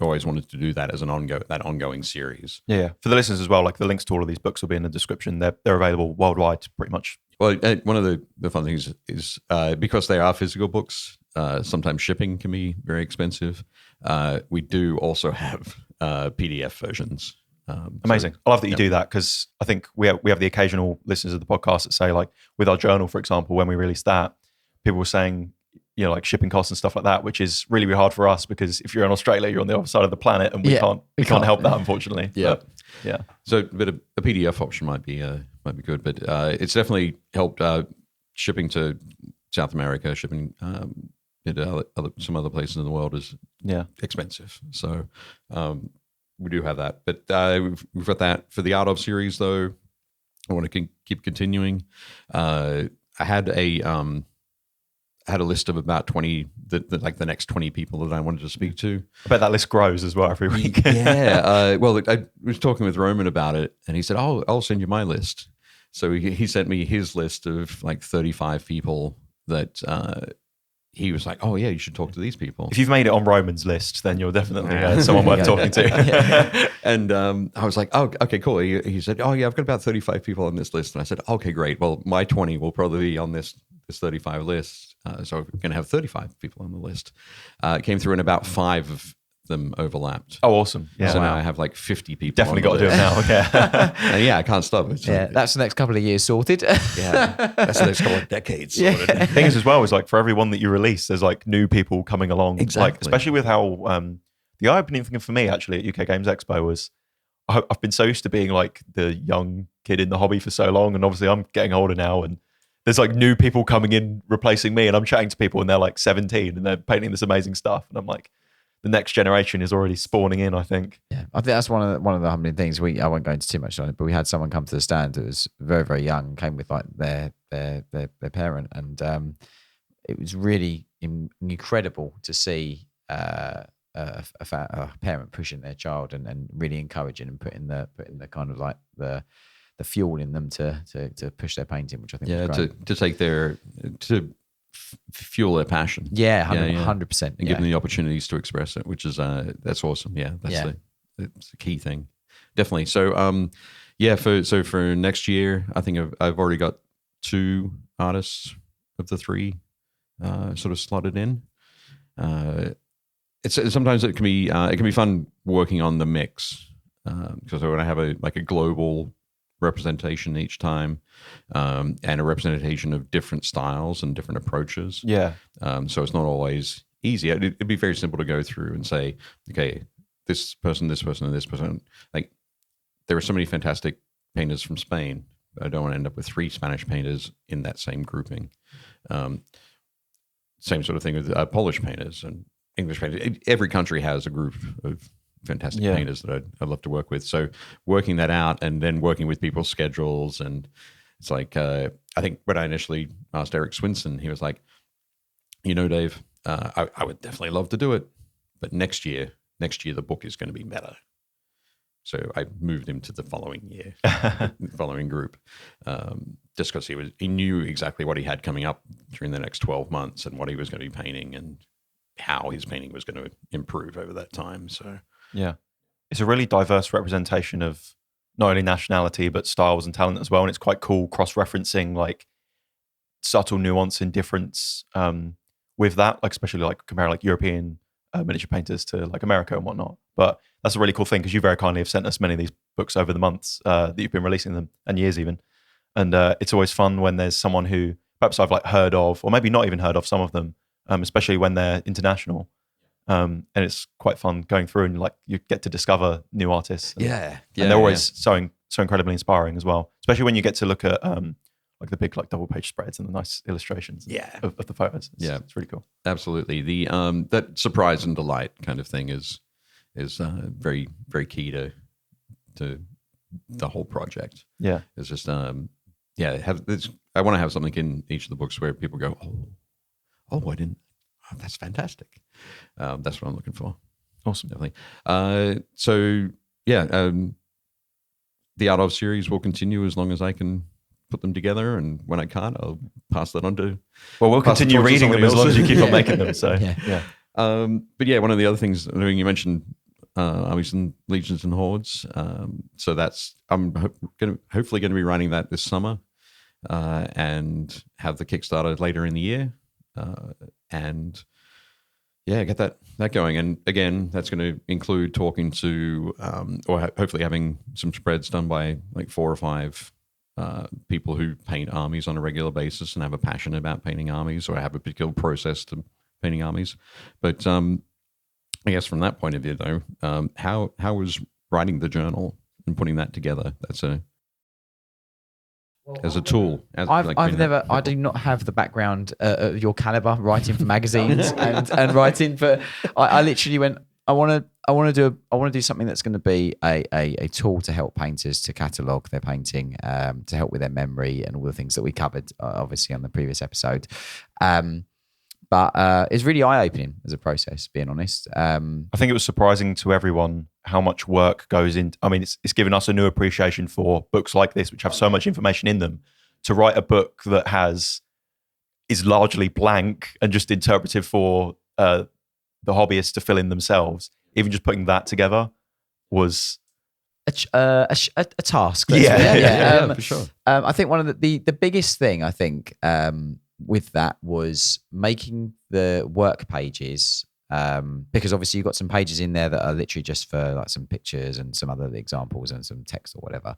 always wanted to do that as an ongoing series. Yeah. For the listeners as well, like the links to all of these books will be in the description. They're available worldwide, pretty much. Well, one of the fun things is because they are physical books, sometimes shipping can be very expensive. We do also have PDF versions. Amazing. I love that you do that, because I think we have the occasional listeners of the podcast that say, like with our journal, for example, when we released that, people were saying, like shipping costs and stuff like that, which is really, really hard for us, because if you're in Australia, you're on the other side of the planet, and we can't help that, unfortunately. Yeah. But, yeah. So, but a PDF option might be good, but it's definitely helped shipping to South America, shipping into some other places in the world is expensive. So we do have that, but we've got that for the Art of series. Though I want to keep continuing. I had a list of about 20, like the next 20 people that I wanted to speak to. I bet that list grows as well every week. Yeah. Well, I was talking with Roman about it, and he said, "Oh, I'll send you my list." So he sent me his list of like 35 people that he was like, "Oh yeah, you should talk to these people." If you've made it on Roman's list, then you're definitely someone worth talking to. And I was like, "Oh, okay, cool." He said, "Oh yeah, I've got about 35 people on this list." And I said, "Okay, great. Well, my 20 will probably be on this 35 list. So we're going to have 35 people on the list." It came through, and about 5 of them overlapped. Oh, awesome! Yeah, so now I have like 50 people. Definitely got to do it now. Okay. And yeah, I can't stop it. Yeah, that's the next couple of years sorted. Yeah, that's the next couple of decades sorted. The thing is, as well, is like for every one that you release, there's like new people coming along. Exactly. Like, especially with how the eye-opening thing for me actually at UK Games Expo was I've been so used to being like the young kid in the hobby for so long, and obviously I'm getting older now, and there's like new people coming in replacing me, and I'm chatting to people and they're like 17 and they're painting this amazing stuff, and I'm like, the next generation is already spawning in, I think. Yeah, I think that's one of the humbling things. I won't go into too much on it, but we had someone come to the stand that was very, very young, came with like their parent, and it was really incredible to see a parent pushing their child and really encouraging and putting the kind of like the fuel in them to push their painting, which I think was great. to take to fuel their passion. Yeah, 100%. And give them the opportunities to express it, which is that's awesome. Yeah, that's the key thing. Definitely. So for next year, I think I've already got 2 artists of the 3 sort of slotted in. It's sometimes it can be fun working on the mix because I want to have a global representation each time, and a representation of different styles and different approaches. Yeah. So it's not always easy. It'd be very simple to go through and say, okay, this person, and this person. Like, there are so many fantastic painters from Spain. I don't want to end up with 3 Spanish painters in that same grouping. Same sort of thing with Polish painters and English painters. Every country has a group of fantastic painters that I'd love to work with. So working that out and then working with people's schedules, and it's like I think when I initially asked Eric Swinson, he was like, Dave, I would definitely love to do it, but next year the book is going to be meta. So I moved him to the following year, following group, just because he knew exactly what he had coming up during the next 12 months and what he was going to be painting and how his painting was going to improve over that time. So yeah, it's a really diverse representation of not only nationality but styles and talent as well, and it's quite cool cross-referencing like subtle nuance and difference with that, like especially like comparing like European miniature painters to like America and whatnot. But that's a really cool thing because you very kindly have sent us many of these books over the months that you've been releasing them, and years even. And it's always fun when there's someone who perhaps I've like heard of, or maybe not even heard of some of them, especially when they're international. And it's quite fun going through and like you get to discover new artists. And they're always so incredibly inspiring as well, especially when you get to look at like the big like double page spreads and the nice illustrations of the photos. It's really cool. Absolutely. The that surprise and delight kind of thing is very, very key to the whole project. Yeah, it's just I want to have something in each of the books where people go, oh, I didn't. Oh, that's fantastic. That's what I'm looking for. Awesome. Definitely. The Art of series will continue as long as I can put them together, and when I can't, I'll pass that on to. Well, we'll continue reading them as long as you keep on making them. So yeah. But yeah, one of the other things, I mean, you mentioned Armies and Legions and Hordes. So that's I'm hopefully going to be writing that this summer, and have the Kickstarter later in the year, and get that going. And again, that's going to include talking to or hopefully having some spreads done by like 4 or 5 people who paint armies on a regular basis and have a passion about painting armies, or have a particular process to painting armies. But I guess from that point of view, though, how was writing the journal and putting that together? That's as a tool. I do not have the background of your caliber writing for magazines and writing for. I literally went. I want to do something that's going to be a tool to help painters to catalogue their painting, to help with their memory and all the things that we covered, obviously on the previous episode. But it's really eye-opening as a process, being honest. I think it was surprising to everyone how much work goes in. I mean, it's given us a new appreciation for books like this, which have so much information in them. To write a book that is largely blank and just interpretive for the hobbyists to fill in themselves. Even just putting that together was a task. Yeah, for sure. I think one of the biggest thing I think with that was making the work pages, because obviously you've got some pages in there that are literally just for like some pictures and some other examples and some text or whatever.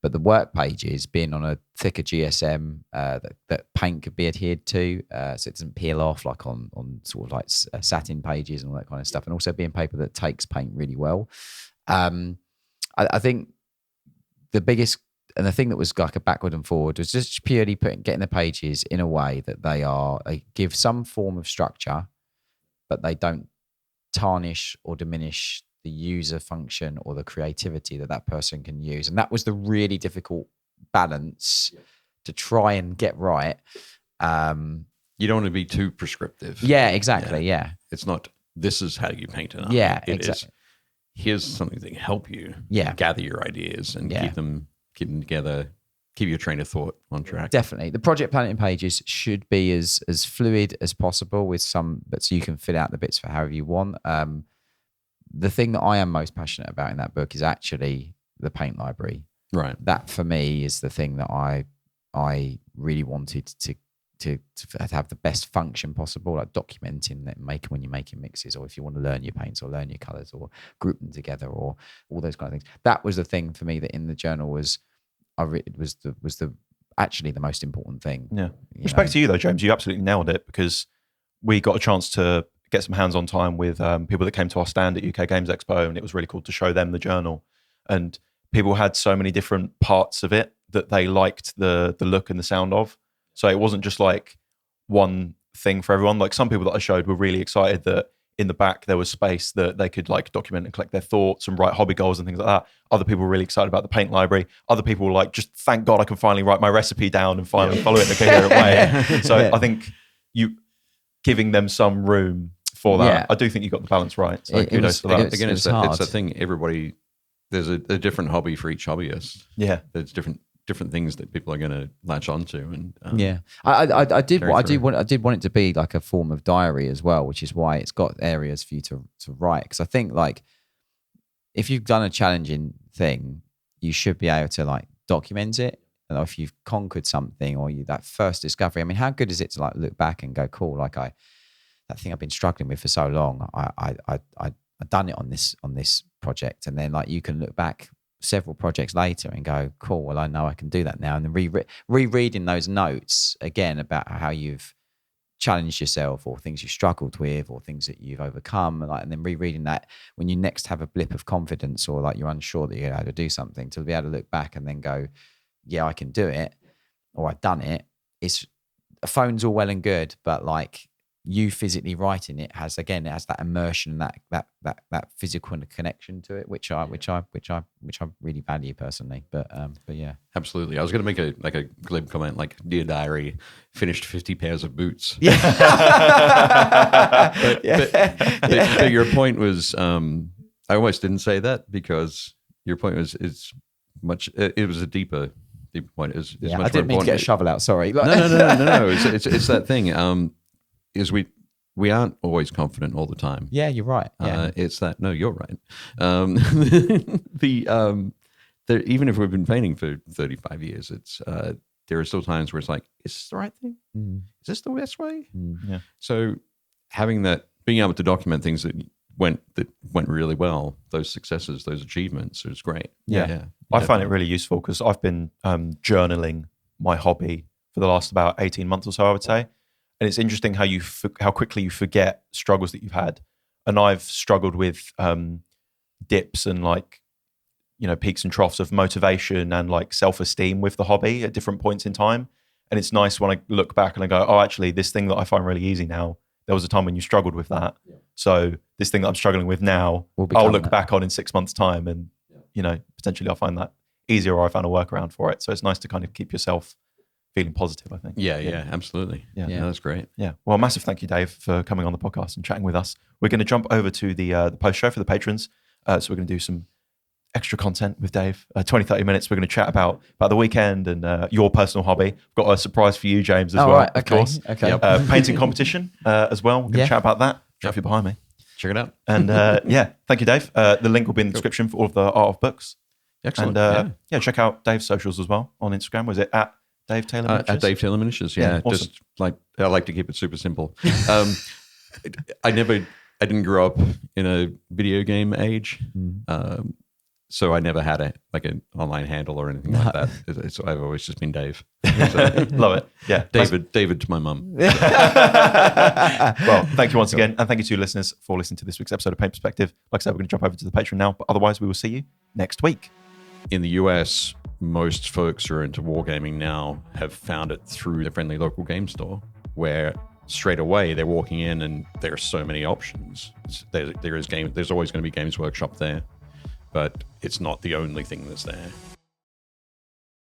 But the work pages being on a thicker GSM that paint could be adhered to, so it doesn't peel off like on sort of like satin pages and all that kind of stuff, and also being paper that takes paint really well. I think the biggest and the thing that was like a backward and forward was just purely getting the pages in a way that they give some form of structure, but they don't tarnish or diminish the user function or the creativity that person can use. And that was the really difficult balance to try and get right. You don't want to be too prescriptive. Yeah, exactly. Yeah. It's not, this is how you paint an army. Yeah, It exactly. is, here's something that can help you gather your ideas and keep them together, keep your train of thought on track. Definitely. The project planning pages should be as fluid as possible with some, but so you can fill out the bits for however you want. The thing that I am most passionate about in that book is actually the paint library. Right. That for me is the thing that I really wanted to have the best function possible, like documenting that when you're making mixes, or if you want to learn your paints or learn your colors or group them together or all those kind of things. That was the thing for me that in the journal was actually the most important thing. Yeah. Respect to you though, James. You absolutely nailed it, because we got a chance to get some hands-on time with people that came to our stand at UK Games Expo, and it was really cool to show them the journal. And people had so many different parts of it that they liked the look and the sound of. So it wasn't just like one thing for everyone. Like some people that I showed were really excited that in the back there was space that they could like document and collect their thoughts and write hobby goals and things like that. Other people were really excited about the paint library. Other people were like, just thank God I can finally write my recipe down and finally follow it in a coherent way. So I think you giving them some room for that. Yeah. I do think you got the balance right. So kudos for that. Again, it's the thing. Everybody, there's a different hobby for each hobbyist. Yeah, there's different things that people are going to latch onto, and I did want it to be like a form of diary as well, which is why it's got areas for you to write. Because I think like if you've done a challenging thing, you should be able to like document it. And if you've conquered something or that first discovery, I mean, how good is it to like look back and go, cool, like that thing I've been struggling with for so long, I done it on this project, and then like you can look back several projects later and go, cool, well I know I can do that now. And then rereading those notes again about how you've challenged yourself or things you struggled with or things that you've overcome, and then rereading that when you next have a blip of confidence or like you're unsure that you're able to do something, to be able to look back and then go, yeah, I can do it, or I've done it. It's a phone's all well and good, but like you physically writing it has that immersion, that physical connection to it, which I really value personally. But yeah, absolutely. I was going to make a glib comment, like, dear diary, finished 50 pairs of boots. Yeah. but your point was, I almost didn't say that because your point was it was a deeper point. Is yeah, much I didn't more mean to get a shovel out. Sorry. No. It's that thing. Is we aren't always confident all the time. Yeah, you're right. Yeah. It's that. No, you're right. Even if we've been painting for 35 years, it's there are still times where it's like, is this the right thing? Is this the best way? Yeah. So having that, being able to document things that went really well, those successes, those achievements, is great. Yeah. I find it really useful because I've been journaling my hobby for the last about 18 months or so, I would say. And it's interesting how quickly you forget struggles that you've had. And I've struggled with dips and like, peaks and troughs of motivation and like self-esteem with the hobby at different points in time. And it's nice when I look back and I go, oh, actually, this thing that I find really easy now, there was a time when you struggled with that. Yeah. So this thing that I'm struggling with now, I'll look back on in 6 months' time and, potentially I'll find that easier, or I found a workaround for it. So it's nice to kind of keep yourself feeling positive, I think. Yeah, absolutely. Yeah, that's great. Yeah. Well, massive thank you, Dave, for coming on the podcast and chatting with us. We're going to jump over to the post show for the patrons. So we're going to do some extra content with Dave. 20, 30 minutes. We're going to chat about the weekend and your personal hobby. We've got a surprise for you, James, as well, right. of course. Okay. Painting competition as well. We're going to chat about that. Trophy behind me. Check it out. And thank you, Dave. The link will be in the description for all of the Art of Books. Excellent. And check out Dave's socials as well on Instagram. Was it at Dave Taylor Miniatures? At Dave Taylor Miniatures, yeah. Awesome. Just like I like to keep it super simple. I didn't grow up in a video game age, so I never had an online handle or anything like that. So I've always just been Dave. So, Love it. Yeah, David to my mum. Well, thank you once again, and thank you to listeners for listening to this week's episode of Paint Perspective. Like I said, we're going to jump over to the Patreon now, but otherwise, we will see you next week. In the US, most folks who are into wargaming now have found it through the friendly local game store, where straight away they're walking in and there are so many options. There's always going to be Games Workshop there, but it's not the only thing that's there.